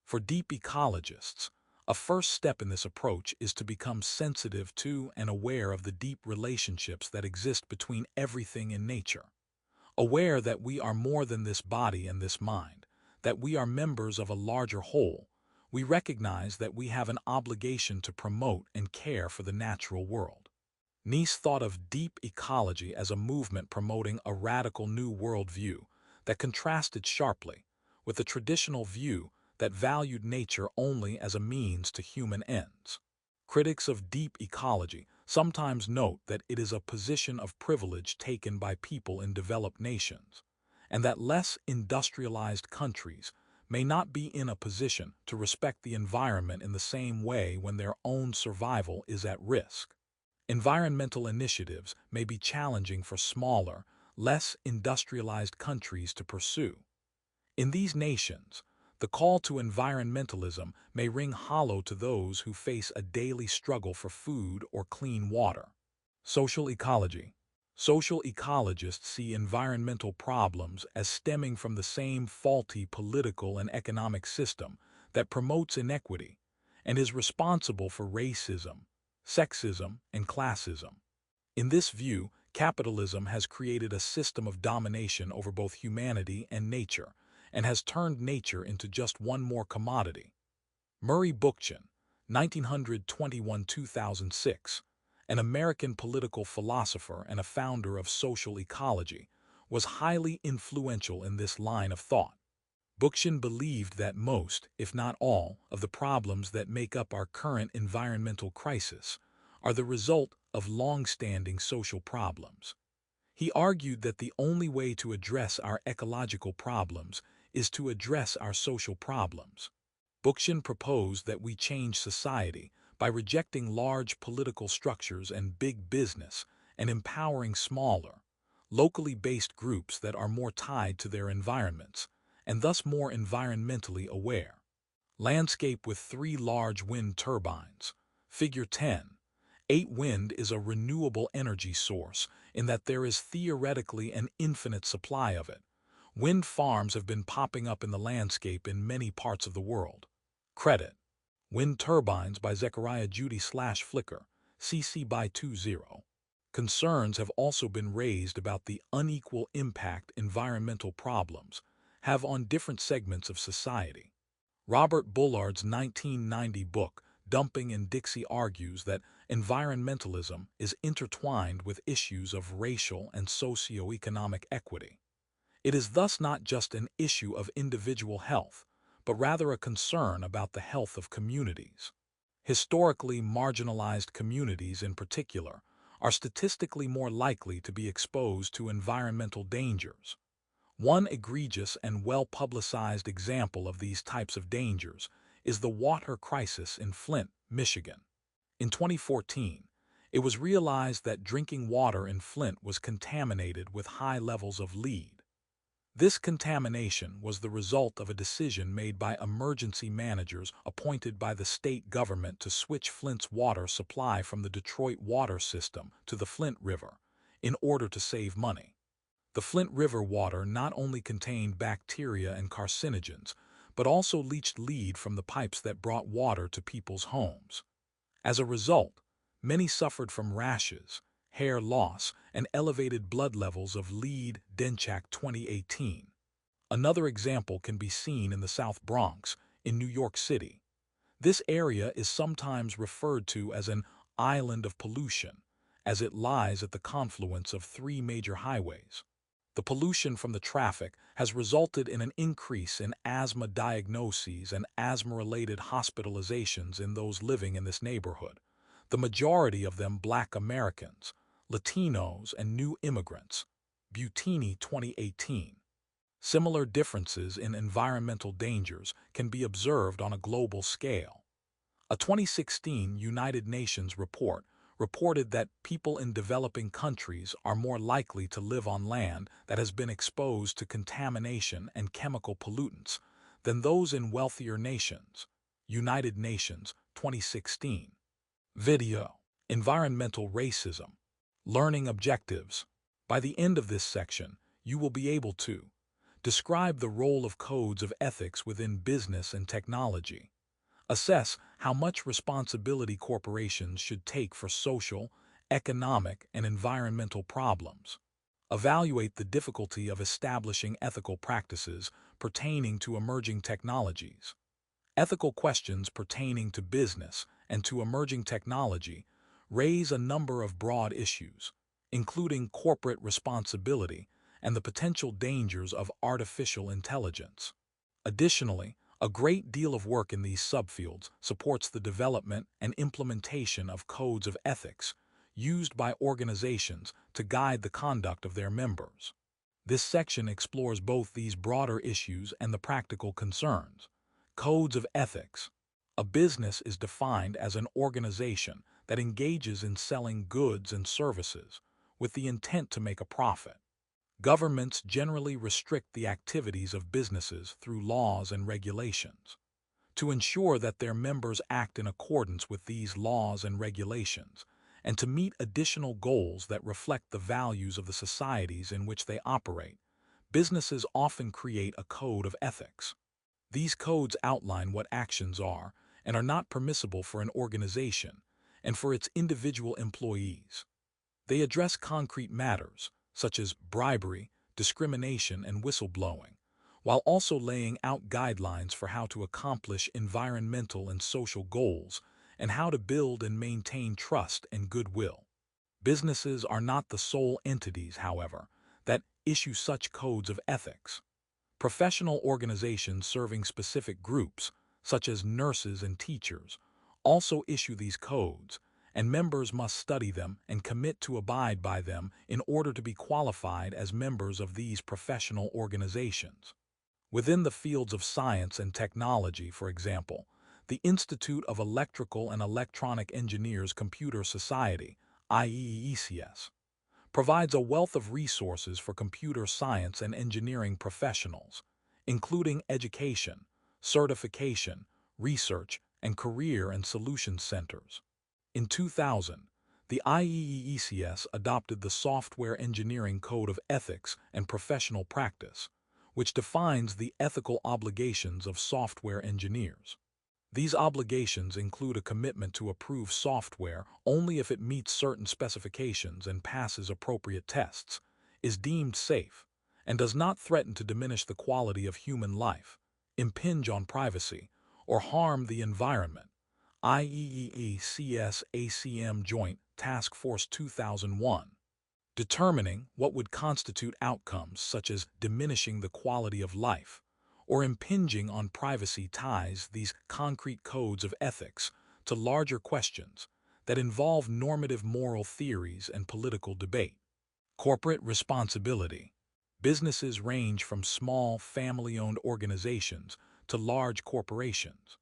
S1: For deep ecologists, a first step in this approach is to become sensitive to and aware of the deep relationships that exist between everything in nature. Aware that we are more than this body and this mind, that we are members of a larger whole, we recognize that we have an obligation to promote and care for the natural world. Nies thought of deep ecology as a movement promoting a radical new worldview that contrasted sharply with the traditional view that valued nature only as a means to human ends. Critics of deep ecology sometimes note that it is a position of privilege taken by people in developed nations, and that less industrialized countries may not be in a position to respect the environment in the same way when their own survival is at risk. Environmental initiatives may be challenging for smaller, less industrialized countries to pursue. In these nations, the call to environmentalism may ring hollow to those who face a daily struggle for food or clean water. Social ecology. Social ecologists see environmental problems as stemming from the same faulty political and economic system that promotes inequity and is responsible for racism, sexism, and classism. In this view, capitalism has created a system of domination over both humanity and nature, and has turned nature into just one more commodity. Murray Bookchin, 1921-2006, an American political philosopher and a founder of social ecology, was highly influential in this line of thought. Bookchin believed that most, if not all, of the problems that make up our current environmental crisis are the result of long-standing social problems. He argued that the only way to address our ecological problems is to address our social problems. Bookchin proposed that we change society by rejecting large political structures and big business and empowering smaller, locally based groups that are more tied to their environments and thus more environmentally aware. Landscape with 3 large wind turbines. Figure 10. 8 wind is a renewable energy source in that there is theoretically an infinite supply of it. Wind farms have been popping up in the landscape in many parts of the world. Credit. Wind Turbines by Zechariah Judy/Flickr, CC by 20. Concerns have also been raised about the unequal impact environmental problems have on different segments of society. Robert Bullard's 1990 book, Dumping in Dixie, argues that environmentalism is intertwined with issues of racial and socio-economic equity. It is thus not just an issue of individual health, but rather a concern about the health of communities. Historically marginalized communities in particular are statistically more likely to be exposed to environmental dangers. One egregious and well-publicized example of these types of dangers is the water crisis in Flint, Michigan. In 2014, it was realized that drinking water in Flint was contaminated with high levels of lead. This contamination was the result of a decision made by emergency managers appointed by the state government to switch Flint's water supply from the Detroit water system to the Flint River in order to save money. The Flint River water not only contained bacteria and carcinogens, but also leached lead from the pipes that brought water to people's homes. As a result, many suffered from rashes, hair loss, and elevated blood levels of lead, Denchak 2018. Another example can be seen in the South Bronx, in New York City. This area is sometimes referred to as an island of pollution, as it lies at the confluence of three major highways. The pollution from the traffic has resulted in an increase in asthma diagnoses and asthma-related hospitalizations in those living in this neighborhood, the majority of them Black Americans, Latinos, and new immigrants. Butini 2018. Similar differences in environmental dangers can be observed on a global scale. A 2016 United Nations report reported that people in developing countries are more likely to live on land that has been exposed to contamination and chemical pollutants than those in wealthier nations. United Nations 2016. Video. Environmental racism. Learning objectives. By the end of this section, you will be able to describe the role of codes of ethics within business and technology. Assess how much responsibility corporations should take for social, economic, and environmental problems. Evaluate the difficulty of establishing ethical practices pertaining to emerging technologies. Ethical questions pertaining to business and to emerging technology raise a number of broad issues, including corporate responsibility and the potential dangers of artificial intelligence. Additionally, a great deal of work in these subfields supports the development and implementation of codes of ethics used by organizations to guide the conduct of their members. This section explores both these broader issues and the practical concerns. Codes of ethics. A business is defined as an organization that engages in selling goods and services with the intent to make a profit. Governments generally restrict the activities of businesses through laws and regulations. To ensure that their members act in accordance with these laws and regulations, and to meet additional goals that reflect the values of the societies in which they operate, businesses often create a code of ethics. These codes outline what actions are and are not permissible for an organization and for its individual employees. They address concrete matters, such as bribery, discrimination, and whistleblowing, while also laying out guidelines for how to accomplish environmental and social goals and how to build and maintain trust and goodwill. Businesses are not the sole entities, however, that issue such codes of ethics. Professional organizations serving specific groups, such as nurses and teachers, also issue these codes, and members must study them and commit to abide by them in order to be qualified as members of these professional organizations. Within the fields of science and technology, for example, the Institute of Electrical and Electronic Engineers Computer Society, IEECS, provides a wealth of resources for computer science and engineering professionals, including education, certification, research, and career and solution centers. In 2000, the IEECS adopted the Software Engineering Code of Ethics and Professional Practice, which defines the ethical obligations of software engineers. These obligations include a commitment to approve software only if it meets certain specifications and passes appropriate tests, is deemed safe, and does not threaten to diminish the quality of human life, impinge on privacy, or harm the environment. IEEECS ACM Joint Task Force 2001. Determining what would constitute outcomes such as diminishing the quality of life or impinging on privacy ties these concrete codes of ethics to larger questions that involve normative moral theories and political debate. Corporate responsibility. Businesses range from small, family-owned organizations to large corporations.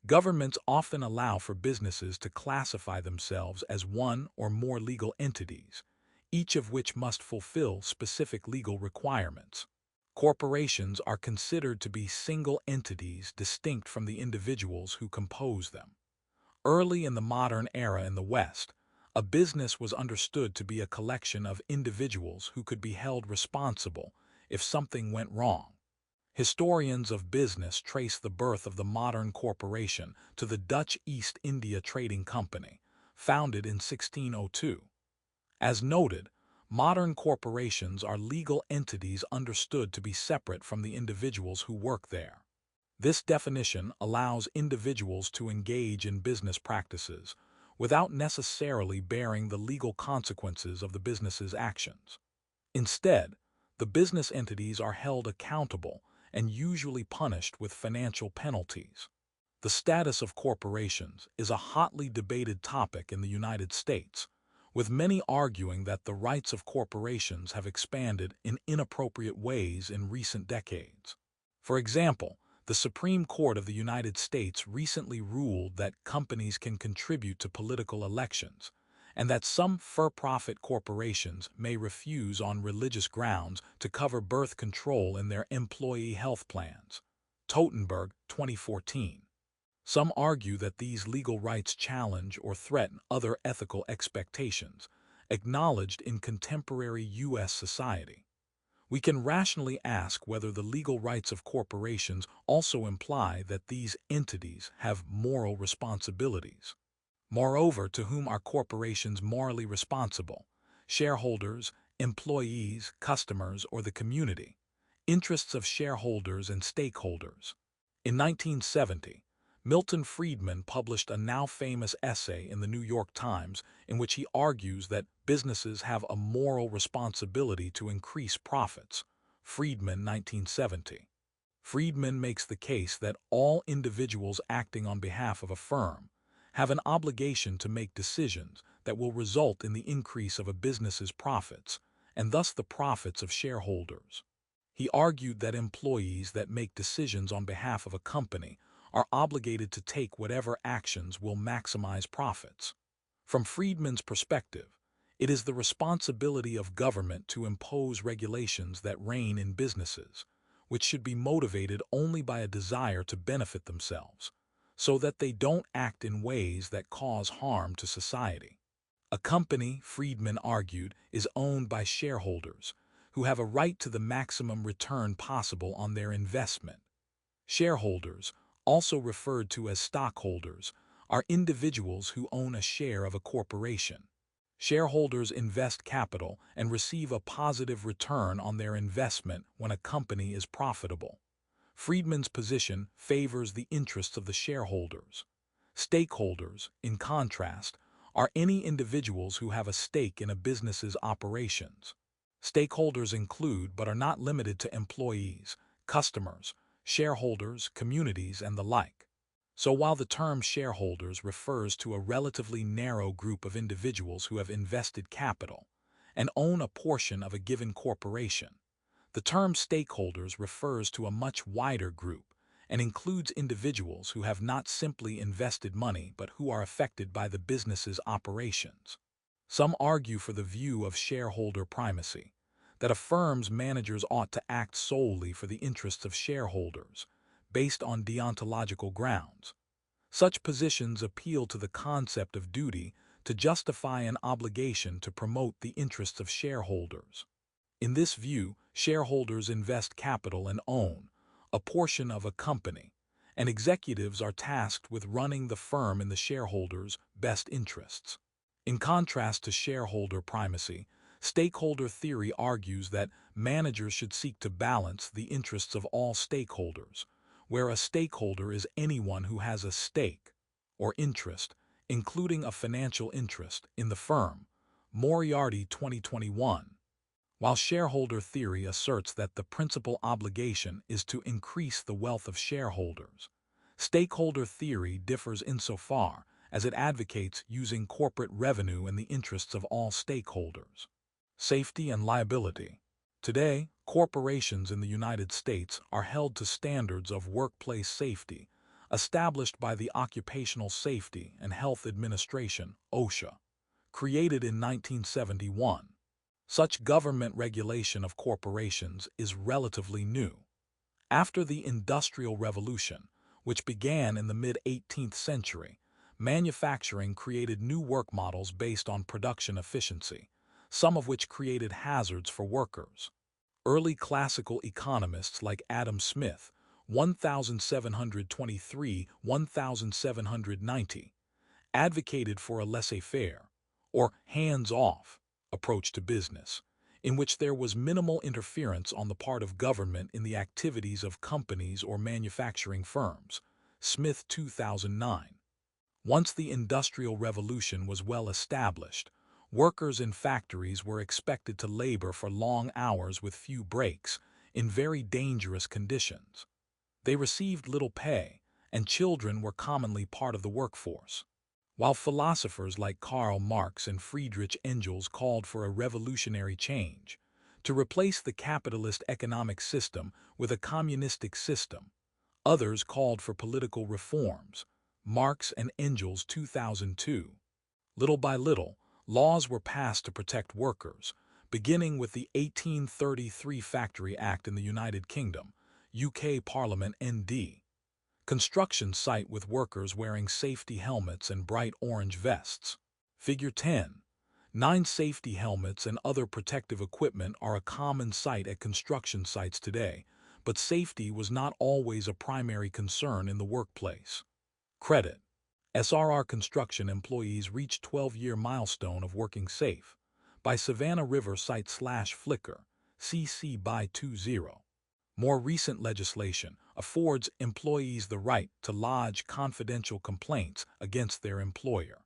S1: Governments often allow for businesses to classify themselves as one or more legal entities, each of which must fulfill specific legal requirements. Corporations are considered to be single entities distinct from the individuals who compose them. Early in the modern era in the West, A business was understood to be a collection of individuals who could be held responsible if something went wrong. Historians of business trace the birth of the modern corporation to the Dutch East India Trading Company, founded in 1602. As noted, modern corporations are legal entities understood to be separate from the individuals who work there. This definition allows individuals to engage in business practices without necessarily bearing the legal consequences of the business's actions. Instead, the business entities are held accountable and usually punished with financial penalties. The status of corporations is a hotly debated topic in the United States, with many arguing that the rights of corporations have expanded in inappropriate ways in recent decades. For example, the Supreme Court of the United States recently ruled that companies can contribute to political elections, and that some for-profit corporations may refuse on religious grounds to cover birth control in their employee health plans. Totenberg, 2014. Some argue that these legal rights challenge or threaten other ethical expectations acknowledged in contemporary U.S. society. We can rationally ask whether the legal rights of corporations also imply that these entities have moral responsibilities. Moreover, to whom are corporations morally responsible? Shareholders, employees, customers, or the community? Interests of shareholders and stakeholders. In 1970, Milton Friedman published a now-famous essay in the New York Times in which he argues that businesses have a moral responsibility to increase profits. Friedman, 1970. Friedman makes the case that all individuals acting on behalf of a firm have an obligation to make decisions that will result in the increase of a business's profits, and thus the profits of shareholders. He argued that employees that make decisions on behalf of a company are obligated to take whatever actions will maximize profits. From Friedman's perspective, it is the responsibility of government to impose regulations that rein in businesses, which should be motivated only by a desire to benefit themselves, so that they don't act in ways that cause harm to society. A company, Friedman argued, is owned by shareholders, who have a right to the maximum return possible on their investment. Shareholders, also referred to as stockholders, are individuals who own a share of a corporation. Shareholders invest capital and receive a positive return on their investment when a company is profitable. Friedman's position favors the interests of the shareholders. Stakeholders, in contrast, are any individuals who have a stake in a business's operations. Stakeholders include but are not limited to employees, customers, shareholders, communities, and the like. So while the term shareholders refers to a relatively narrow group of individuals who have invested capital and own a portion of a given corporation, the term stakeholders refers to a much wider group and includes individuals who have not simply invested money but who are affected by the business's operations. Some argue for the view of shareholder primacy, that a firm's managers ought to act solely for the interests of shareholders, based on deontological grounds. Such positions appeal to the concept of duty to justify an obligation to promote the interests of shareholders. In this view, shareholders invest capital and own a portion of a company, and executives are tasked with running the firm in the shareholders' best interests. In contrast to shareholder primacy, stakeholder theory argues that managers should seek to balance the interests of all stakeholders, where a stakeholder is anyone who has a stake or interest, including a financial interest, in the firm. Moriarty, 2021. While shareholder theory asserts that the principal obligation is to increase the wealth of shareholders, stakeholder theory differs insofar as it advocates using corporate revenue in the interests of all stakeholders. Safety and liability. Today, corporations in the United States are held to standards of workplace safety established by the Occupational Safety and Health Administration, OSHA, created in 1971. Such government regulation of corporations is relatively new. After the Industrial Revolution, which began in the mid-18th century, Manufacturing created new work models based on production efficiency, some of which created hazards for workers. Early classical economists like Adam Smith, 1723–1790, advocated for a laissez-faire, or hands-off, approach to business, in which there was minimal interference on the part of government in the activities of companies or manufacturing firms. Smith, 2009. Once the Industrial Revolution was well established, workers in factories were expected to labor for long hours with few breaks, in very dangerous conditions. They received little pay, and children were commonly part of the workforce. While philosophers like Karl Marx and Friedrich Engels called for a revolutionary change, to replace the capitalist economic system with a communistic system, others called for political reforms. Marx and Engels, 2002. Little by little, laws were passed to protect workers, beginning with the 1833 Factory Act in the United Kingdom, UK Parliament ND. Construction site with workers wearing safety helmets and bright orange vests. Figure 10. 9 safety helmets and other protective equipment are a common sight at construction sites today, but safety was not always a primary concern in the workplace. Credit. SRR Construction employees reached 12-year milestone of working safe by Savannah River site/Flickr, CC by 20. More recent legislation affords employees the right to lodge confidential complaints against their employer.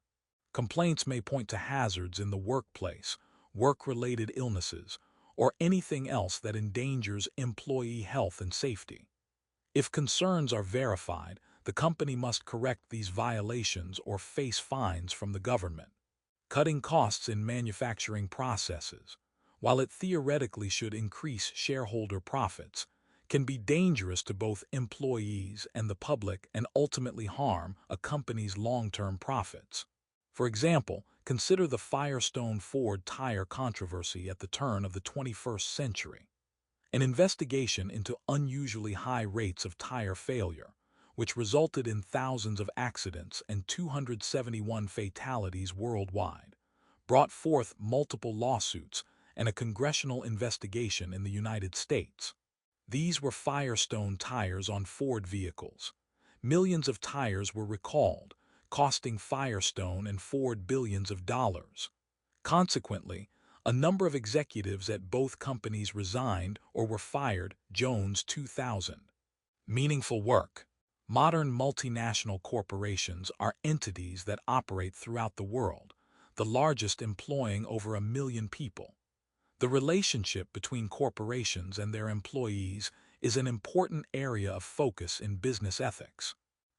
S1: Complaints may point to hazards in the workplace, work-related illnesses, or anything else that endangers employee health and safety. If concerns are verified, the company must correct these violations or face fines from the government. Cutting costs in manufacturing processes, while it theoretically should increase shareholder profits, can be dangerous to both employees and the public and ultimately harm a company's long-term profits. For example, consider the Firestone Ford tire controversy at the turn of the 21st century. An investigation into unusually high rates of tire failure, which resulted in thousands of accidents and 271 fatalities worldwide, brought forth multiple lawsuits and a congressional investigation in the United States. These were Firestone tires on Ford vehicles. Millions of tires were recalled, costing Firestone and Ford billions of dollars. Consequently, a number of executives at both companies resigned or were fired. Jones, 2000. Meaningful work. Modern multinational corporations are entities that operate throughout the world, the largest employing over 1 million people. The relationship between corporations and their employees is an important area of focus in business ethics.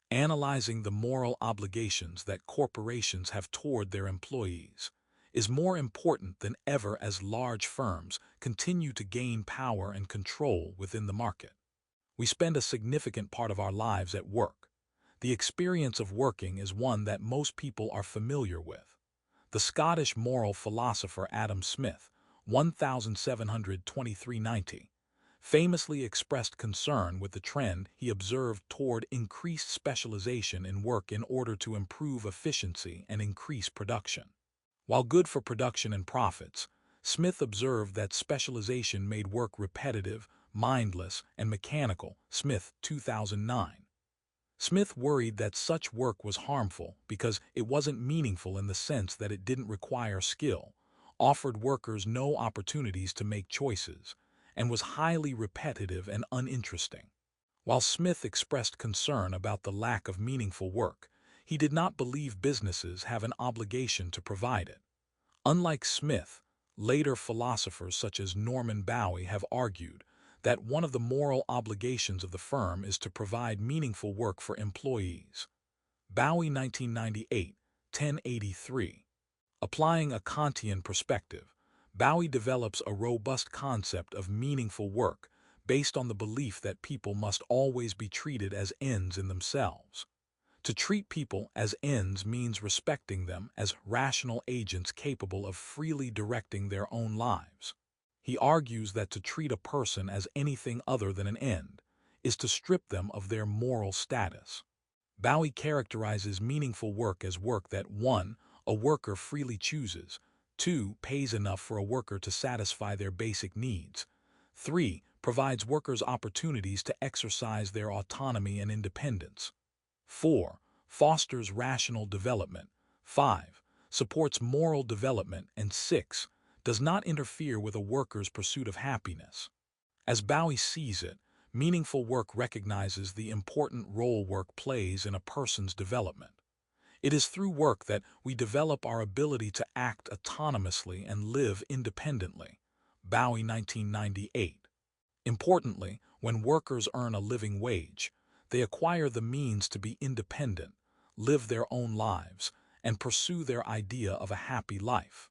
S1: Analyzing the moral obligations that corporations have toward their employees is more important than ever as large firms continue to gain power and control within the market. We spend a significant part of our lives at work. The experience of working is one that most people are familiar with. The Scottish moral philosopher Adam Smith, 1723–90, famously expressed concern with the trend he observed toward increased specialization in work in order to improve efficiency and increase production. While good for production and profits, Smith observed that specialization made work repetitive, mindless, and mechanical. Smith, 2009. Smith worried that such work was harmful because it wasn't meaningful in the sense that it didn't require skill, offered workers no opportunities to make choices, and was highly repetitive and uninteresting. While Smith expressed concern about the lack of meaningful work, he did not believe businesses have an obligation to provide it. Unlike Smith, later philosophers such as Norman Bowie have argued that one of the moral obligations of the firm is to provide meaningful work for employees. Bowie, 1998, 1083. Applying a Kantian perspective, Bowie develops a robust concept of meaningful work based on the belief that people must always be treated as ends in themselves. To treat people as ends means respecting them as rational agents capable of freely directing their own lives. He argues that to treat a person as anything other than an end is to strip them of their moral status. Bowie characterizes meaningful work as work that 1. A worker freely chooses, 2. Pays enough for a worker to satisfy their basic needs, 3. Provides workers opportunities to exercise their autonomy and independence, 4. Fosters rational development, 5. Supports moral development, and 6. Does not interfere with a worker's pursuit of happiness. As Bowie sees it, meaningful work recognizes the important role work plays in a person's development. It is through work that we develop our ability to act autonomously and live independently. Bowie, 1998. Importantly, when workers earn a living wage, they acquire the means to be independent, live their own lives, and pursue their idea of a happy life.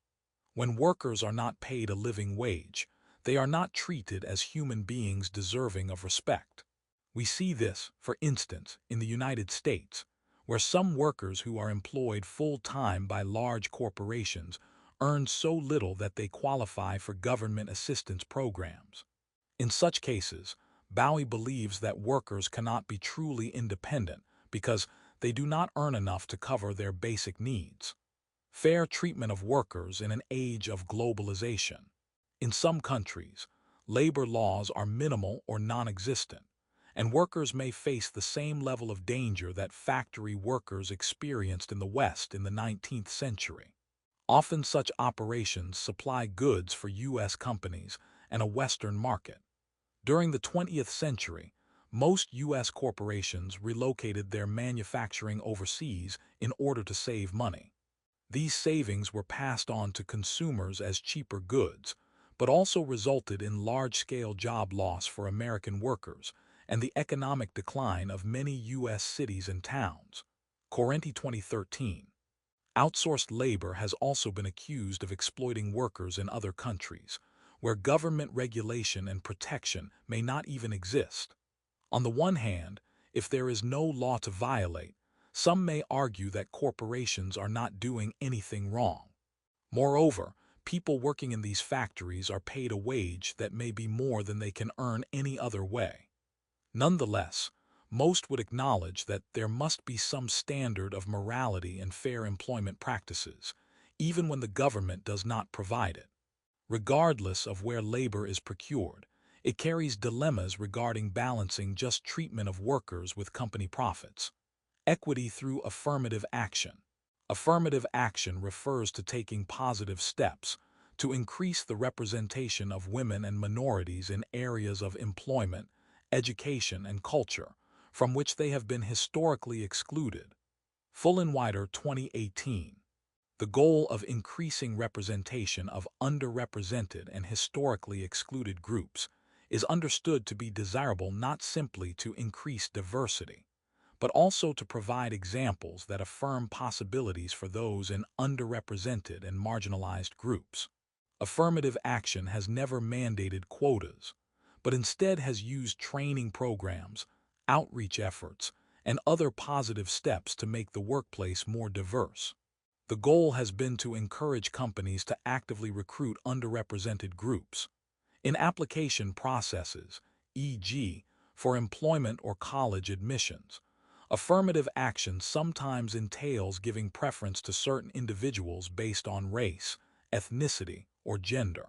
S1: When workers are not paid a living wage, they are not treated as human beings deserving of respect. We see this, for instance, in the United States, where some workers who are employed full-time by large corporations earn so little that they qualify for government assistance programs. In such cases, Bowie believes that workers cannot be truly independent because they do not earn enough to cover their basic needs. Fair treatment of workers in an age of globalization. In some countries, labor laws are minimal or non-existent, and workers may face the same level of danger that factory workers experienced in the West in the 19th century. Often such operations supply goods for U.S. companies and a Western market. During the 20th century, most U.S. corporations relocated their manufacturing overseas in order to save money. These savings were passed on to consumers as cheaper goods, but also resulted in large-scale job loss for American workers and the economic decline of many U.S. cities and towns. Correnti, 2013. Outsourced labor has also been accused of exploiting workers in other countries, where government regulation and protection may not even exist. On the one hand, if there is no law to violate, some may argue that corporations are not doing anything wrong. Moreover, people working in these factories are paid a wage that may be more than they can earn any other way. Nonetheless, most would acknowledge that there must be some standard of morality and fair employment practices, even when the government does not provide it. Regardless of where labor is procured, it carries dilemmas regarding balancing just treatment of workers with company profits. Equity through affirmative action. Affirmative action refers to taking positive steps to increase the representation of women and minorities in areas of employment, education, and culture, from which they have been historically excluded. Fullenwider, 2018. The goal of increasing representation of underrepresented and historically excluded groups is understood to be desirable not simply to increase diversity, but also to provide examples that affirm possibilities for those in underrepresented and marginalized groups. Affirmative action has never mandated quotas, but instead has used training programs, outreach efforts, and other positive steps to make the workplace more diverse. The goal has been to encourage companies to actively recruit underrepresented groups. In application processes, e.g., for employment or college admissions, affirmative action sometimes entails giving preference to certain individuals based on race, ethnicity, or gender.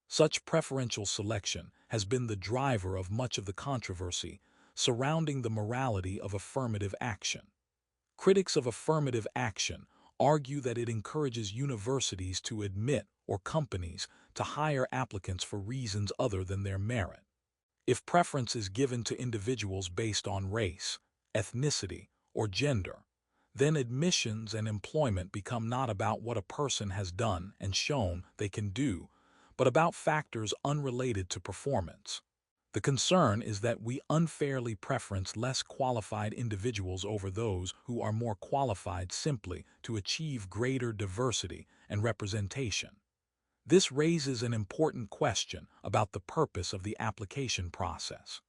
S1: Such preferential selection has been the driver of much of the controversy surrounding the morality of affirmative action. Critics of affirmative action argue that it encourages universities to admit or companies to hire applicants for reasons other than their merit. If preference is given to individuals based on race, ethnicity, or gender, then admissions and employment become not about what a person has done and shown they can do, but about factors unrelated to performance. The concern is that we unfairly preference less qualified individuals over those who are more qualified simply to achieve greater diversity and representation. This raises an important question about the purpose of the application process.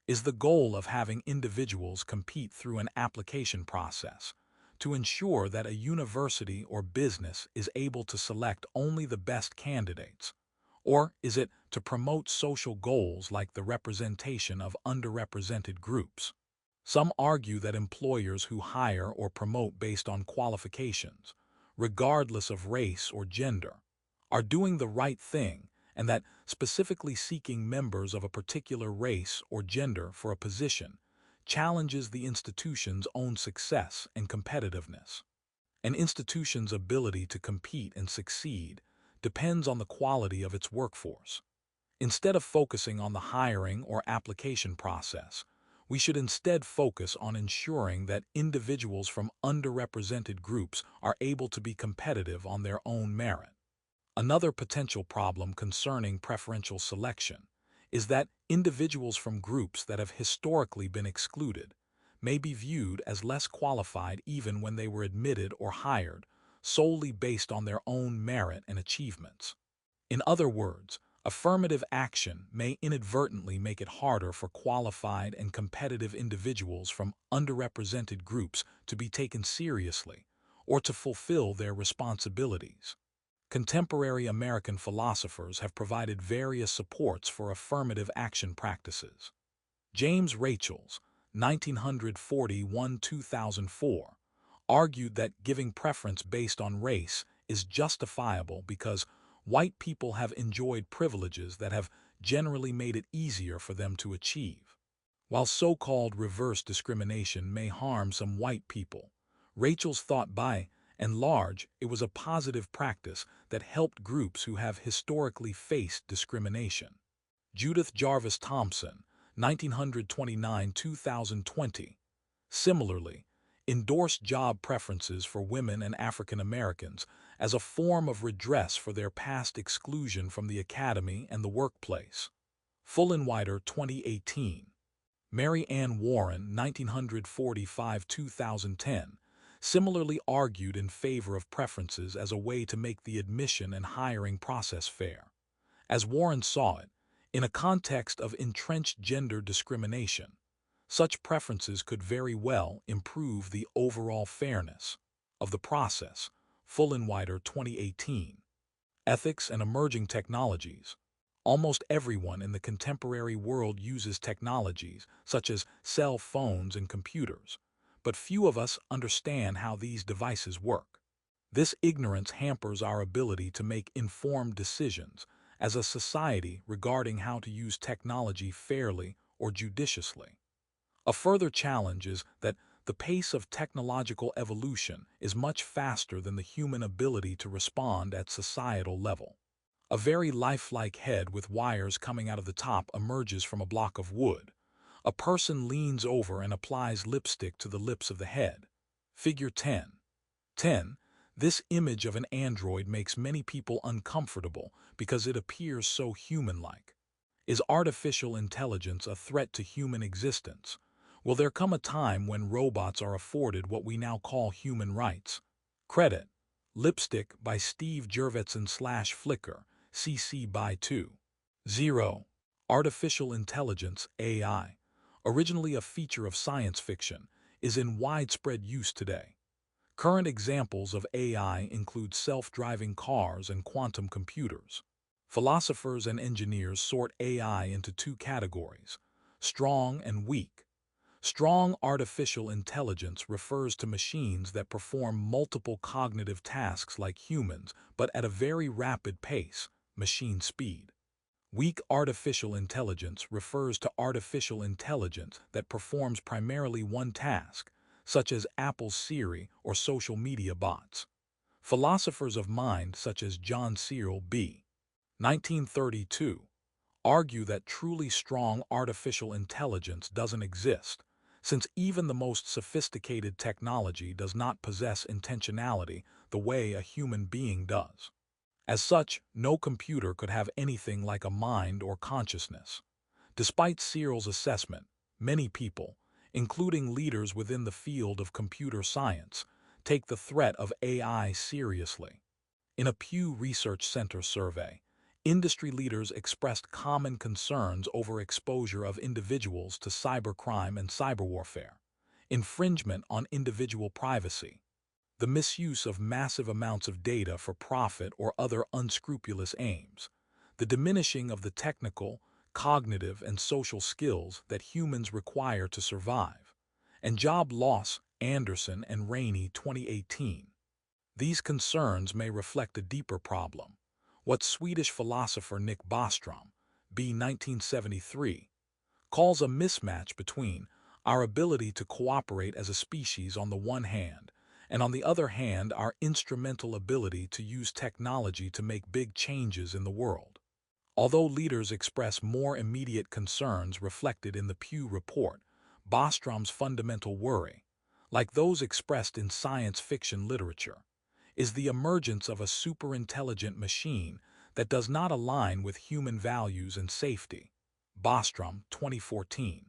S1: Is the goal of having individuals compete through an application process to ensure that a university or business is able to select only the best candidates? Or is it to promote social goals like the representation of underrepresented groups? Some argue that employers who hire or promote based on qualifications, regardless of race or gender, are doing the right thing, and that specifically seeking members of a particular race or gender for a position challenges the institution's own success and competitiveness. An institution's ability to compete and succeed depends on the quality of its workforce. Instead of focusing on the hiring or application process, we should instead focus on ensuring that individuals from underrepresented groups are able to be competitive on their own merit. Another potential problem concerning preferential selection is that individuals from groups that have historically been excluded may be viewed as less qualified even when they were admitted or hired solely based on their own merit and achievements. In other words, affirmative action may inadvertently make it harder for qualified and competitive individuals from underrepresented groups to be taken seriously or to fulfill their responsibilities. Contemporary American philosophers have provided various supports for affirmative action practices. James Rachels, 1941-2004, argued that giving preference based on race is justifiable because white people have enjoyed privileges that have generally made it easier for them to achieve. While so-called reverse discrimination may harm some white people, Rachel's thought by and large it was a positive practice that helped groups who have historically faced discrimination. Judith Jarvis Thompson, 1929-2020, similarly, endorsed job preferences for women and African Americans as a form of redress for their past exclusion from the academy and the workplace. Fullenwider, 2018. Mary Ann Warren, 1945-2010, similarly argued in favor of preferences as a way to make the admission and hiring process fair. As Warren saw it, in a context of entrenched gender discrimination, such preferences could very well improve the overall fairness of the process. Fullenwider, 2018. Ethics and emerging technologies. Almost everyone in the contemporary world uses technologies such as cell phones and computers, but few of us understand how these devices work. This ignorance hampers our ability to make informed decisions as a society regarding how to use technology fairly or judiciously. A further challenge is that the pace of technological evolution is much faster than the human ability to respond at societal level. A very lifelike head with wires coming out of the top emerges from a block of wood. A person leans over and applies lipstick to the lips of the head. Figure 10. 10. This image of an android makes many people uncomfortable because it appears so human-like. Is artificial intelligence a threat to human existence? Will there come a time when robots are afforded what we now call human rights? Credit: Lipstick by Steve Jurvetson/Flickr, CC by 2. 0. Artificial intelligence, AI, originally a feature of science fiction, is in widespread use today. Current examples of AI include self-driving cars and quantum computers. Philosophers and engineers sort AI into two categories: strong and weak. Strong artificial intelligence refers to machines that perform multiple cognitive tasks like humans, but at a very rapid pace, machine speed. Weak artificial intelligence refers to artificial intelligence that performs primarily one task, such as Apple's Siri or social media bots. Philosophers of mind such as John Searle B. 1932 argue that truly strong artificial intelligence doesn't exist, since even the most sophisticated technology does not possess intentionality the way a human being does. As such, no computer could have anything like a mind or consciousness. Despite Searle's assessment, many people, including leaders within the field of computer science, take the threat of AI seriously. In a Pew Research Center survey, industry leaders expressed common concerns over exposure of individuals to cybercrime and cyberwarfare, infringement on individual privacy, the misuse of massive amounts of data for profit or other unscrupulous aims, the diminishing of the technical, cognitive, and social skills that humans require to survive, and job loss, Anderson and Rainey 2018. These concerns may reflect a deeper problem. What Swedish philosopher Nick Bostrom, B. 1973, calls a mismatch between our ability to cooperate as a species on the one hand, and on the other hand our instrumental ability to use technology to make big changes in the world. Although leaders express more immediate concerns reflected in the Pew Report, Bostrom's fundamental worry, like those expressed in science fiction literature, is the emergence of a superintelligent machine that does not align with human values and safety. Bostrom, 2014.